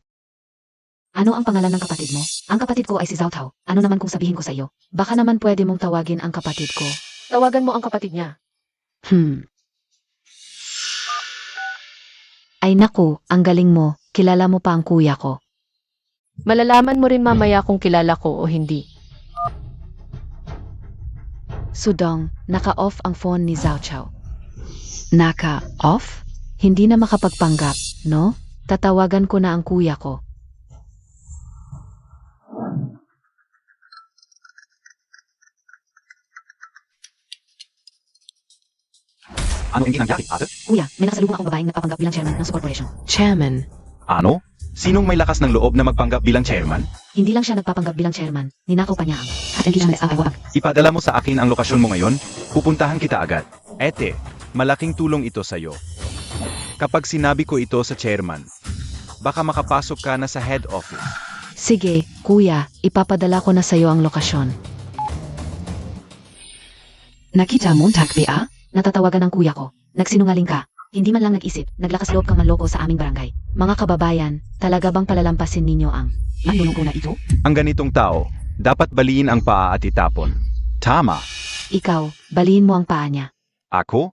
Ano ang pangalan ng kapatid mo? Ang kapatid ko ay si Zhao Tao. Ano naman kung sabihin ko sa iyo? Baka naman pwede mong tawagin ang kapatid ko. Tawagan mo ang kapatid niya. Ay naku, ang galing mo. Kilala mo pa ang kuya ko. Malalaman mo rin mamaya kung kilala ko o hindi. Sudong, naka-off ang phone ni Zhao Chao. Naka off? Hindi na makapagpanggap, no? Tatawagan ko na ang kuya ko. Ano ang nangyari, ate? Kuya, may nakasalubong akong babaeng nagpapanggap bilang chairman ng Su Corporation. Chairman. Ano? Sinong may lakas ng loob na magpanggap bilang chairman? Hindi lang siya nagpapanggap bilang chairman, ninakaw pa niya ang Ipadala mo sa akin ang lokasyon mo ngayon, pupuntahan kita agad. Ete, malaking tulong ito sa'yo. Kapag sinabi ko ito sa chairman, baka makapasok ka na sa head office. Sige, kuya, ipapadala ko na sa'yo ang lokasyon. Nakita Montag ba? Natatawagan ng kuya ko. Nagsinungaling ka. Hindi man lang nag-isip, naglakas loob kang manloko sa aming barangay. Mga kababayan, talaga bang palalampasin ninyo ang manlulong ko na ito? Ang ganitong tao, dapat baliin ang paa at itapon. Tama. Ikaw, baliin mo ang paa niya. Ako?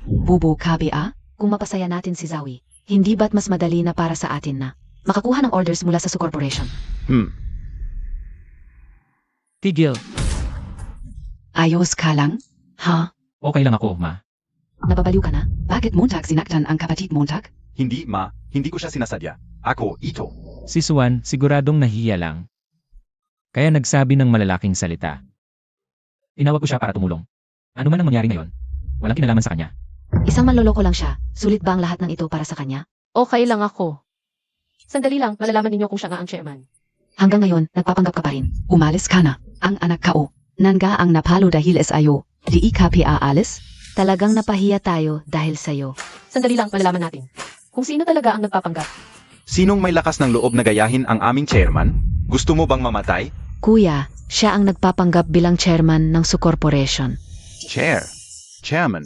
Bobo ka ba? Kung mapasaya natin si Zawi, hindi ba't mas madali na para sa atin na makakuha ng orders mula sa Su Corporation? Tigil. Ayos ka lang? Ha? Okay lang ako, ma. Napabaliw ka na? Bakit Montag sinaktan ang kapatid Montag? Hindi, ma. Hindi ko siya sinasadya. Ako, ito. Si Swan siguradong nahiya lang. Kaya nagsabi ng malalaking salita. Tinawag ko siya para tumulong. Ano man ang mangyari ngayon, walang kinalaman sa kanya. Isang manloloko lang siya. Sulit ba ang lahat ng ito para sa kanya? Okay lang ako. Sandali lang, malalaman ninyo kung siya nga ang chairman. Hanggang ngayon, nagpapanggap ka pa rin. Umalis ka na. Ang anak kao. Nanga ang napalo dahil SIO. Di ka pa alis? Talagang napahiya tayo dahil sa'yo. Sandali lang, malalaman natin. Kung sino talaga ang nagpapanggap. Sinong may lakas ng loob na gayahin ang aming chairman? Gusto mo bang mamatay? Kuya, siya ang nagpapanggap bilang chairman ng Su Corporation. Chairman.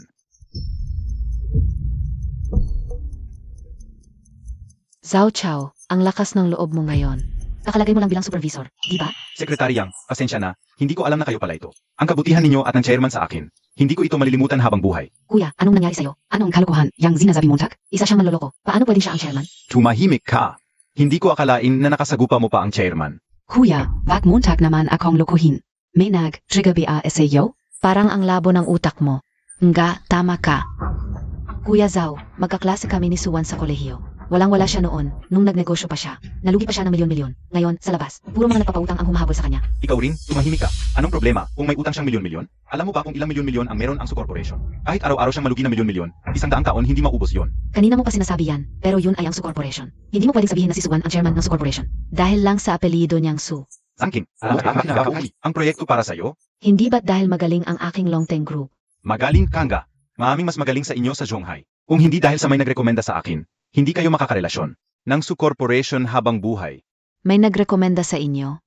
Zhao Chao, ang lakas ng loob mo ngayon. Nakalagay mo lang bilang supervisor, di ba? Sekretary Yang, pasensya na. Hindi ko alam na kayo pala ito. Ang kabutihan ninyo at ng chairman sa akin. Hindi ko ito malilimutan habang buhay. Kuya, anong nangyari sa'yo? Anong kalokohan yang sinasabi Montag? Isa siyang manloloko. Paano pwedeng siya ang chairman? Tumahimik ka. Hindi ko akalain na nakasagupa mo pa ang chairman. Kuya, bak Montag naman akong lokohin. May nag-trigger ba SAO? Parang ang labo ng utak mo. Nga, tama ka. Kuya Zhao, magkaklase kami ni Suwan sa kolehiyo. Walang-wala siya noon, nung nagnegosyo pa siya. Nalugi pa siya ng milyon-milyon. Ngayon, sa labas, puro mga nagpapautang ang humahabol sa kanya. Ikaw rin, tumahimik ka. Anong problema kung may utang siyang milyon-milyon? Alam mo ba kung ilang milyon-milyon ang meron ang Su Corporation? Kahit araw-araw siyang malugi ng milyon-milyon, 100 taon hindi maubos yon. Kanina mo pa sinasabi yan, pero yun ay ang Su Corporation. Hindi mo pwedeng sabihin na si Suwan ang chairman ng Su Corporation. Dahil lang sa apelyido niyang Su. Sangking, ang proyekto para sa'yo? Hindi ba't dahil magaling ang aking long-term group? Magaling ka nga. Maraming mas magaling sa inyo sa Zhonghai. Kung hindi dahil sa may nagrekomenda sa akin, hindi kayo makakarelasyon. Ng Su Corporation habang buhay. May nagrekomenda sa inyo?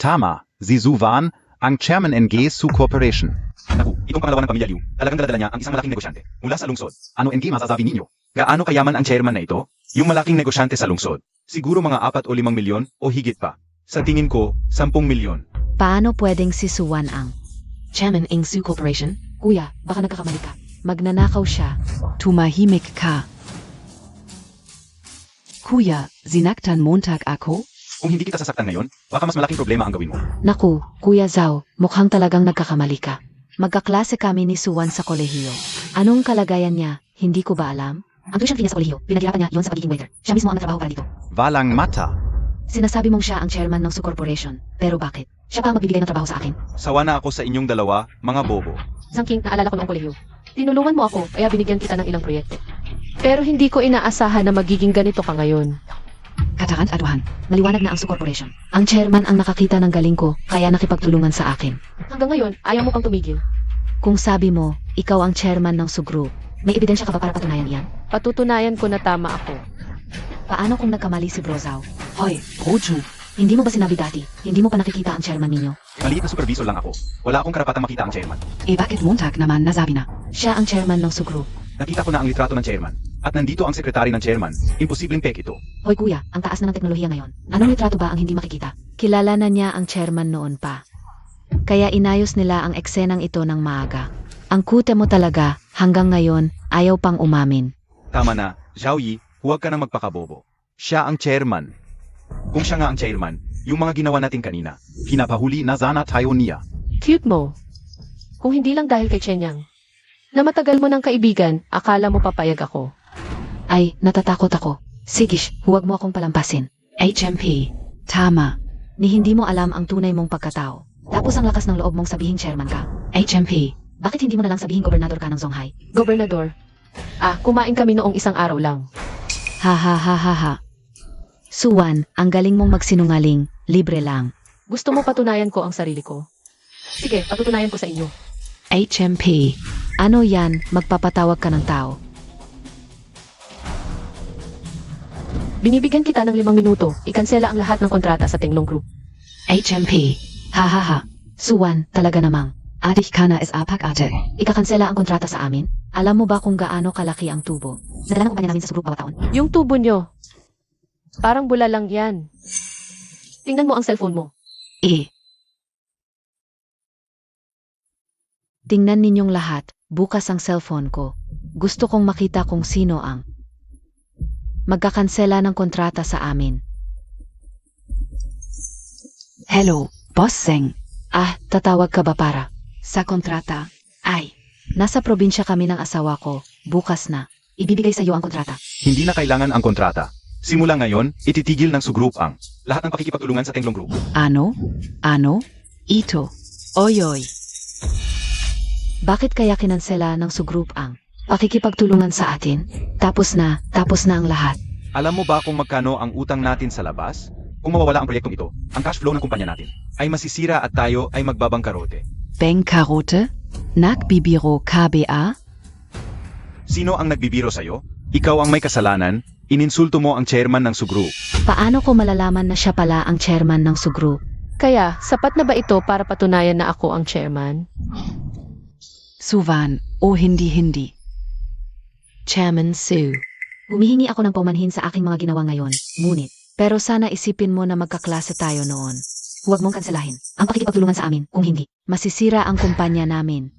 Tama, si Zuvan, ang chairman NG Su Corporation. Naku, itong pangalawa ng pamilya Liu, talagang dala niya ang isang malaking negosyante mula sa lungsod. Ano NG masasabi ninyo? Gaano kayaman ang chairman na ito? Yung malaking negosyante sa lungsod. Siguro mga 4 o 5 milyon o higit pa. Sa tingin ko, 10 milyon. Paano pwedeng si Suwan ang? Chairman ng Su Corporation? Kuya, baka nagkakamali ka. Magnanakaw siya. Tumahimik ka. Kuya, sinaktan Montag ako? Kung hindi kita sasaktan ngayon, baka mas malaking problema ang gawin mo. Naku, Kuya Zhao, mukhang talagang nagkakamali ka. Magkaklase kami ni Suwan sa kolehiyo. Anong kalagayan niya? Hindi ko ba alam? Ang tuition fee niya sa kolehiyo, pinaghirapan niya yon sa pagiging waiter. Siya mismo ang nagtrabaho para dito. Valang mata. Sinasabi mong siya ang chairman ng Su Corporation. Pero bakit? Siya pa ang magbibigay ng trabaho sa akin. Sawa na ako sa inyong dalawa, mga bobo. Sangking, naalala ko noong kolehiyo. Tinulungan mo ako, kaya binigyan kita ng ilang proyekto. Pero hindi ko inaasahan na magiging ganito ka ngayon. Katakan aduhan. Maliwanag na ang Su Corporation. Ang chairman ang nakakita ng galing ko, kaya nakipagtulungan sa akin. Hanggang ngayon, ayaw mo pang tumigil. Kung sabi mo, ikaw ang chairman ng Su Group, may ebidensya ka ba para patunayan iyan? Patutunayan ko na tama ako. Paano kung nagkamali si Bro Zhao? Hoy, Roju. Hindi mo ba sinabi dati? Hindi mo pa nakikita ang chairman ninyo? Maliit na supervisor lang ako. Wala akong karapatang makita ang chairman. Bakit Montag naman nasabi na? Siya ang chairman ng Su Group. Nakita ko na ang litrato ng chairman. At nandito ang sekretary ng chairman. Imposibleng pek ito. Hoy kuya, ang taas na ng teknolohiya ngayon. Anong litrato ba ang hindi makikita? Kilala na niya ang chairman noon pa. Kaya inayos nila ang eksenang ito ng maaga. Ang kute mo talaga, hanggang ngayon, ayaw pang umamin. Tama na, Zhao Yi, huwag ka nang magpakabobo. Siya ang chairman. Kung siya nga ang chairman, yung mga ginawa natin kanina, pinapahuli na sana tayo niya. Cute mo. Kung hindi lang dahil kay Chenyang. Na matagal mo ng kaibigan, akala mo papayag ako. Ay, natatakot ako. Sige, huwag mo akong palampasin. HMP, tama. Ni hindi mo alam ang tunay mong pagkatao. Tapos ang lakas ng loob mong sabihin chairman ka. HMP, bakit hindi mo na lang sabihin gobernador ka ng Songhai? Gobernador. Kumain kami noong isang araw lang. Ha ha ha ha ha. Suwan, ang galing mong magsinungaling, libre lang. Gusto mo patunayan ko ang sarili ko? Sige, patutunayan ko sa inyo. HMP, ano yan, magpapatawag ka ng tao? Binibigyan kita ng 5 minuto. Ikansela ang lahat ng kontrata sa Tenglong Group. HMP, ha ha ha. Suwan, talaga namang. Adik ka na is apak ate. Ikakansela ang kontrata sa amin? Alam mo ba kung gaano kalaki ang tubo? Nadala ng kumpanya namin sa group bawat taon. Yung tubo nyo. Parang bula lang yan. Tingnan mo ang cellphone mo. Tingnan ninyong lahat, bukas ang cellphone ko. Gusto kong makita kung sino ang magkakansela ng kontrata sa amin. Hello, Boss Seng. Tatawag ka ba para sa kontrata? Ay, nasa probinsya kami ng asawa ko. Bukas na. Ibibigay sa iyo ang kontrata. Hindi na kailangan ang kontrata. Simula ngayon, ititigil ng Sugroup ang lahat ng pakikipagtulungan sa Tenglong Group. Ano? Ito. Oyoy. Bakit kaya kinansela ng Sugroup ang pakikipagtulungan sa atin? Tapos na ang lahat. Alam mo ba kung magkano ang utang natin sa labas? Kung mawawala ang proyektong ito, ang cash flow ng kumpanya natin ay masisira at tayo ay magbabangkarote. Bankarote? Nagbibiro KBA? Sino ang nagbibiro sa'yo? Ikaw ang may kasalanan, ininsulto mo ang chairman ng Sugroup. Paano ko malalaman na siya pala ang chairman ng Sugroup? Kaya, sapat na ba ito para patunayan na ako ang chairman? Suvan, o hindi. Chairman Sue. Humihingi ako ng paumanhin sa aking mga ginawa ngayon, ngunit, pero sana isipin mo na magkaklase tayo noon. Huwag mong kanselahin ang pakikipagtulungan sa amin, kung hindi, masisira ang kumpanya namin.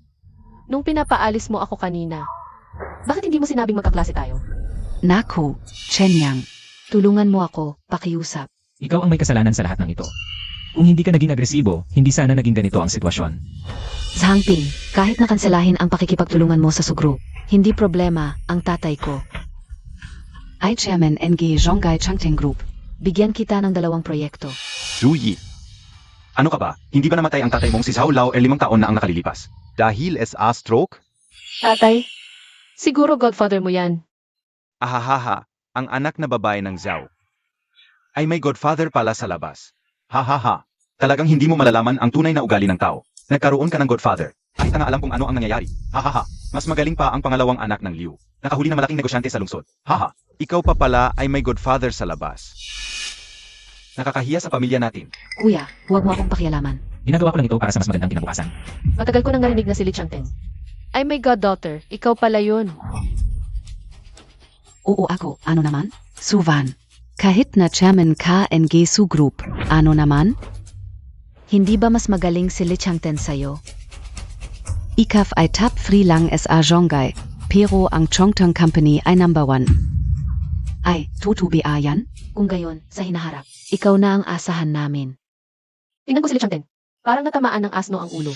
Nung pinapaalis mo ako kanina, bakit hindi mo sinabing magkaklase tayo? Naku, Chenyang. Tulungan mo ako, pakiusap. Ikaw ang may kasalanan sa lahat ng ito. Kung hindi ka naging agresibo, hindi sana naging ganito ang sitwasyon. Zhangping, kahit nakanselahin ang pakikipagtulungan mo sa Sugroup, hindi problema ang tatay ko. Ay Chairman NG Zhonggai Changting Group. Bigyan kita ng 2 proyekto. Zhu ano ka ba? Hindi ba namatay ang tatay mong si Zhao Lao 5 taon na ang nakalilipas? Dahil SA stroke? Tatay, siguro godfather mo yan. Ahahaha, ang anak na babae ng Zhao ay may godfather pala sa labas. Hahaha, talagang hindi mo malalaman ang tunay na ugali ng tao. Nagkaroon ka ng godfather, kahit na alam kung ano ang nangyayari. Hahaha, mas magaling pa ang pangalawang anak ng Liu. Nakahuli na malaking negosyante sa lungsod. Haha, ikaw pa pala ay may godfather sa labas. Nakakahiya sa pamilya natin. Kuya, huwag mo akong pakialaman. Ginagawa ko lang ito para sa mas magandang kinabukasan. Matagal ko nang narinig na si Li Changteng. Ay may goddaughter, ikaw pala yun. Oo ako, ano naman? Suvan. Kahit na Chairman KNG Su Group, ano naman? Hindi ba mas magaling si Li Changteng sa'yo? Ikaf ay top free lang SA Zhonggai, pero ang Chongteng Company ay number 1. Ay, tutubiya yan? Kung gayon, sa hinaharap, ikaw na ang asahan namin. Tingnan ko si Li Changteng. Parang natamaan ng asno ang ulo.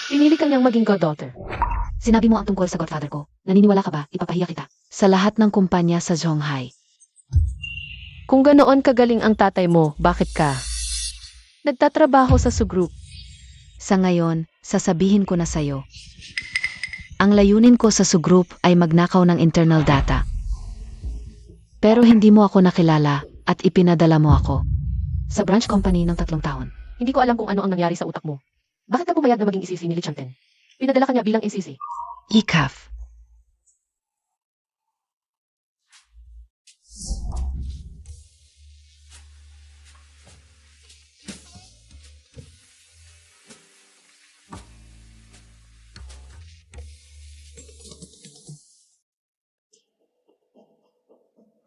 Pinili ka niyang maging goddaughter. Sinabi mo ang tungkol sa godfather ko. Naniniwala ka ba? Ipapahiya kita. Sa lahat ng kumpanya sa Zhonghai. Kung ganoon kagaling ang tatay mo, bakit ka nagtatrabaho sa Sugroup? Sa ngayon, sasabihin ko na sa'yo. Ang layunin ko sa Sugroup ay magnakaw ng internal data. Pero hindi mo ako nakilala at ipinadala mo ako sa branch company ng 3 taon. Hindi ko alam kung ano ang nangyari sa utak mo. Bakit ka pumayag na maging isisi ni Li Changteng? Pinadala ka niya bilang isisi. Ikaf.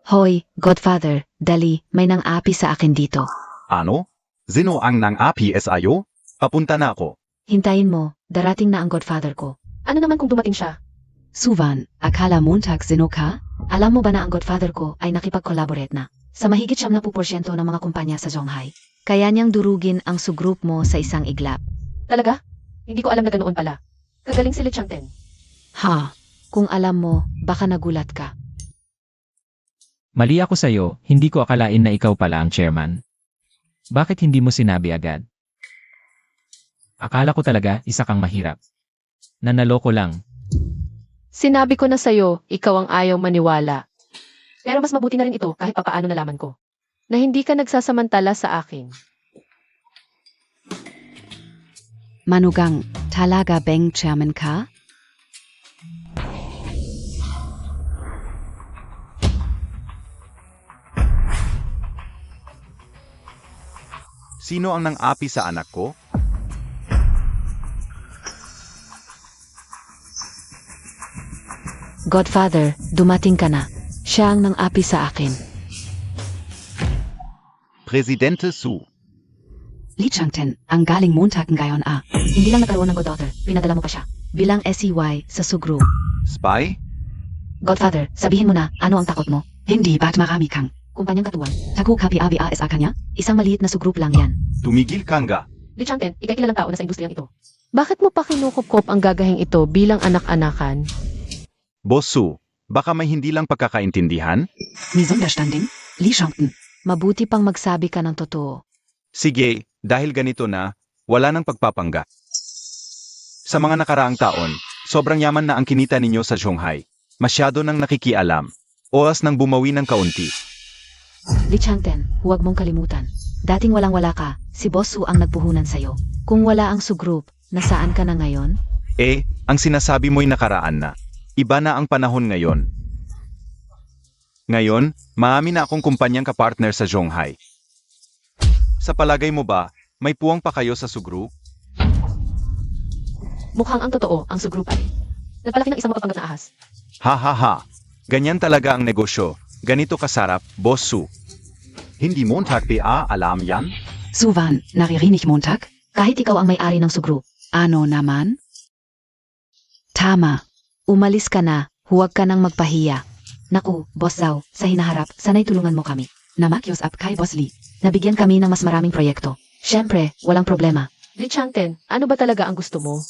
Hoy, Godfather, dali, may nang-api sa akin dito. Ano? Sino ang nang-api SIO? Papunta na ako. Hintayin mo, darating na ang Godfather ko. Ano naman kung dumating siya? Suvan, akala Montag sino ka? Alam mo ba na ang Godfather ko ay nakipag-collaborate na sa mahigit 70% ng mga kumpanya sa Zhonghai? Kaya niyang durugin ang Sugroup mo sa isang iglap. Talaga? Hindi ko alam na ganoon pala. Kagaling si Li Changteng. Ha? Kung alam mo, baka nagulat ka. Mali ako sa'yo, hindi ko akalain na ikaw pala ang chairman. Bakit hindi mo sinabi agad? Akala ko talaga isa kang mahirap. Nanaloko lang. Sinabi ko na sa'yo, ikaw ang ayaw maniwala. Pero mas mabuti na rin ito kahit papaano nalaman ko. Na hindi ka nagsasamantala sa akin. Manugang, talaga bang chairman ka? Sino ang nang-api sa anak ko? Godfather, dumating ka na. Siya ang nang-api sa akin. Presidente Su. Li Changten, ang galing Montag ngayon Hindi lang nagkaroon ng goddaughter, pinadala mo pa siya. Bilang SEY sa Sugru. Spy? Godfather, sabihin mo na, ano ang takot mo? Hindi ba't marami kang? Kumpanyang katuwang. Taku kapi ABA sa kanya? Isang maliit na sugrup lang yan. Tumigil ka nga. Li Changten, ikay kilalang tao na sa industriyang ito. Bakit mo pa kinukupkop ang gagahing ito bilang anak-anakan? Boss Su, baka may hindi lang pagkakaintindihan? Misunderstanding? Li Changten. Mabuti pang magsabi ka ng totoo. Sige, dahil ganito na, wala nang pagpapangga. Sa mga nakaraang taon, sobrang yaman na ang kinita ninyo sa Shanghai. Masyado nang nakikialam. Oras nang bumawi ng kaunti. Li Changten, huwag mong kalimutan. Dating walang-wala ka, si Boss Su ang nagpuhunan sa'yo. Kung wala ang sugrup, nasaan ka na ngayon? Ang sinasabi mo'y nakaraan na. Iba na ang panahon ngayon. Ngayon, maami na akong kumpanyang kapartner sa Shanghai. Sa palagay mo ba, may puwang pa kayo sa Sugru? Mukhang ang totoo, ang sugrup ay nagpalaki ng isang mapapanggap na ahas. Ha ha ha. Ganyan talaga ang negosyo. Ganito kasarap, Boss Su. Hindi Montag PA alam yan? Suvan, naririnig Montag? Kahit ikaw ang may-ari ng sugrup. Ano naman? Tama. Umalis ka na, huwag ka nang magpahiya. Naku, Boss Zhao, sa hinaharap, sanay tulungan mo kami. Namakyos up kay Boss Li. Nabigyan kami ng mas maraming proyekto. Siyempre, walang problema. Li Changten, ano ba talaga ang gusto mo?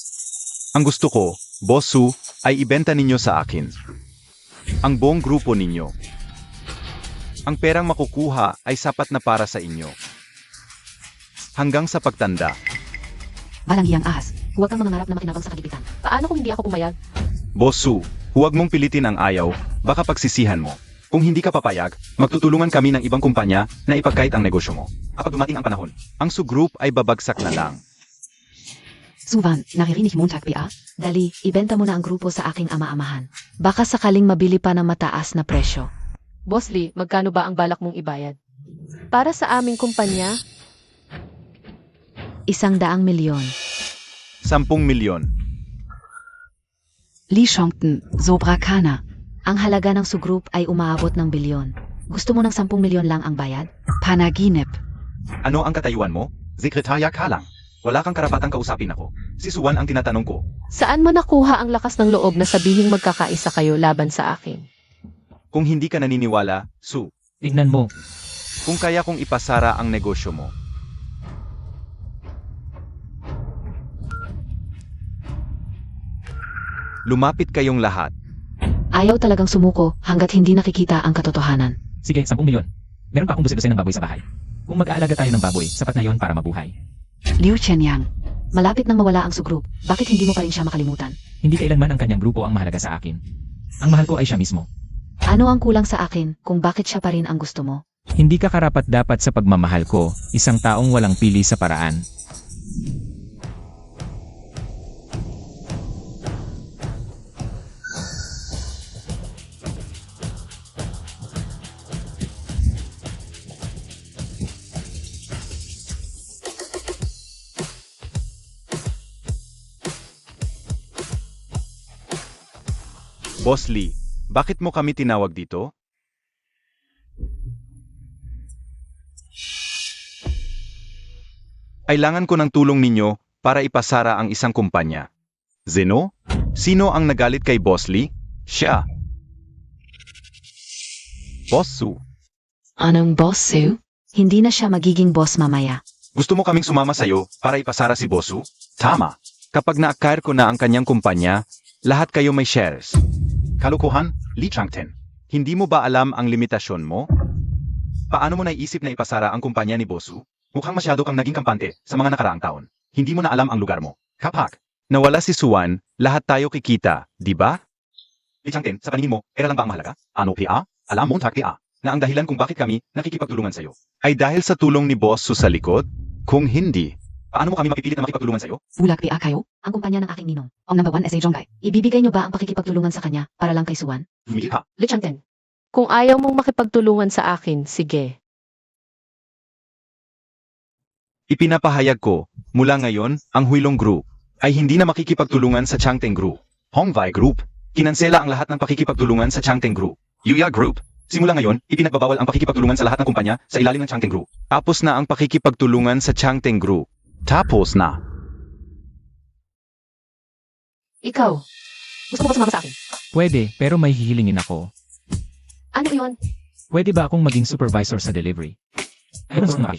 Ang gusto ko, Boss Su, ay ibenta ninyo sa akin. Ang buong grupo ninyo. Ang perang makukuha ay sapat na para sa inyo. Hanggang sa pagtanda. Walang iyang ahas. Huwag kang mangangarap na makinabang sa kagipitan. Paano kung hindi ako pumayag? Boss Su, huwag mong pilitin ang ayaw, baka pagsisihan mo. Kung hindi ka papayag, magtutulungan kami ng ibang kumpanya na ipagkait ang negosyo mo. Kapag dumating ang panahon, ang Su Group ay babagsak na lang. Suvan, naririnig Montag PA? Dali, ibenta mo na ang grupo sa aking ama-amahan. Baka sakaling mabili pa ng mataas na presyo. Boss Li, magkano ba ang balak mong ibayad? Para sa aming kumpanya, 100 milyon. 10 milyon. Li Changten, sobra kana. Ang halaga ng sugrup ay umaabot ng bilyon. Gusto mo ng 10 milyon lang ang bayad? Panaginip. Ano ang katayuan mo? Sekretarya ka lang. Wala kang karapatang kausapin ako. Si Suwan ang tinatanong ko. saan mo nakuha ang lakas ng loob na sabihing magkakaisa kayo laban sa akin? Kung hindi ka naniniwala, Su, Tingnan mo, kung kaya kong ipasara ang negosyo mo. Lumapit kayong lahat. Ayaw talagang sumuko hanggat hindi nakikita ang katotohanan. sige, 10 milyon. Meron pa akong dosen ng baboy sa bahay. Kung mag-aalaga tayo ng baboy, sapat na yon para mabuhay. Liu Chenyang. Malapit nang mawala ang sugrup. Bakit hindi mo pa rin siya makalimutan? Hindi kailanman ang kanyang grupo ang mahalaga sa akin. Ang mahal ko ay siya mismo. Ano ang kulang sa akin kung bakit siya pa rin ang gusto mo? Hindi ka karapat-dapat sa pagmamahal ko, isang taong walang pili sa paraan. Boss Lee, bakit mo kami tinawag dito? Kailangan ko ng tulong ninyo para ipasara ang isang kumpanya. Zeno? Sino ang nagalit kay Boss Lee? Siya. Boss Su. Anong boss, Sue? Hindi na siya magiging boss mamaya. Gusto mo kaming sumama sa'yo para ipasara si Boss Su? Tama. Kapag na-acquire ko na ang kanyang kumpanya, Lahat kayo may shares. Kalukuhan, Li Changten. Hindi mo ba alam ang limitasyon mo? Paano mo naisip na ipasara ang kumpanya ni Bosu? Mukhang masyado kang naging kampante sa mga nakaraang taon. Hindi mo na alam ang lugar mo. Kapak. Nawala si Suwan, lahat tayo kikita, di ba? Li Changten, sa paningin mo, pera lang ba ang mahalaga? Ano PA? Alam mo PA, na ang dahilan kung bakit kami nakikipagtulungan sa'yo. Ay dahil sa tulong ni Boss Su sa likod? Kung hindi, Paano mo kami mapipilit na makipagtulungan sa'yo? Bulag PA kayo? Ang kumpanya ng aking ninong. Ang number 1 SA Jonggay. Ibibigay niyo ba ang pakikipagtulungan sa kanya para lang kay Suwan? Humili ka. Li Changten, kung ayaw mong makipagtulungan sa akin, sige. ipinapahayag ko, mula ngayon, ang Huilong Group ay hindi na makikipagtulungan sa Changteng Group. Hongvai Group. Kinansela ang lahat ng pakikipagtulungan sa Changteng Group. Yuya Group. Simula ngayon, ipinagbabawal ang pakikipagtulungan sa lahat ng kumpanya sa ilalim ng Changteng Group. Tapos na ang pakikipagtulungan sa Changteng Group. Tapos na. Ikaw, gusto mo ba sumama sa akin? Pwede, pero may hihilingin ako. Ano yun? Pwede ba akong maging supervisor sa delivery? Ano gusto mo?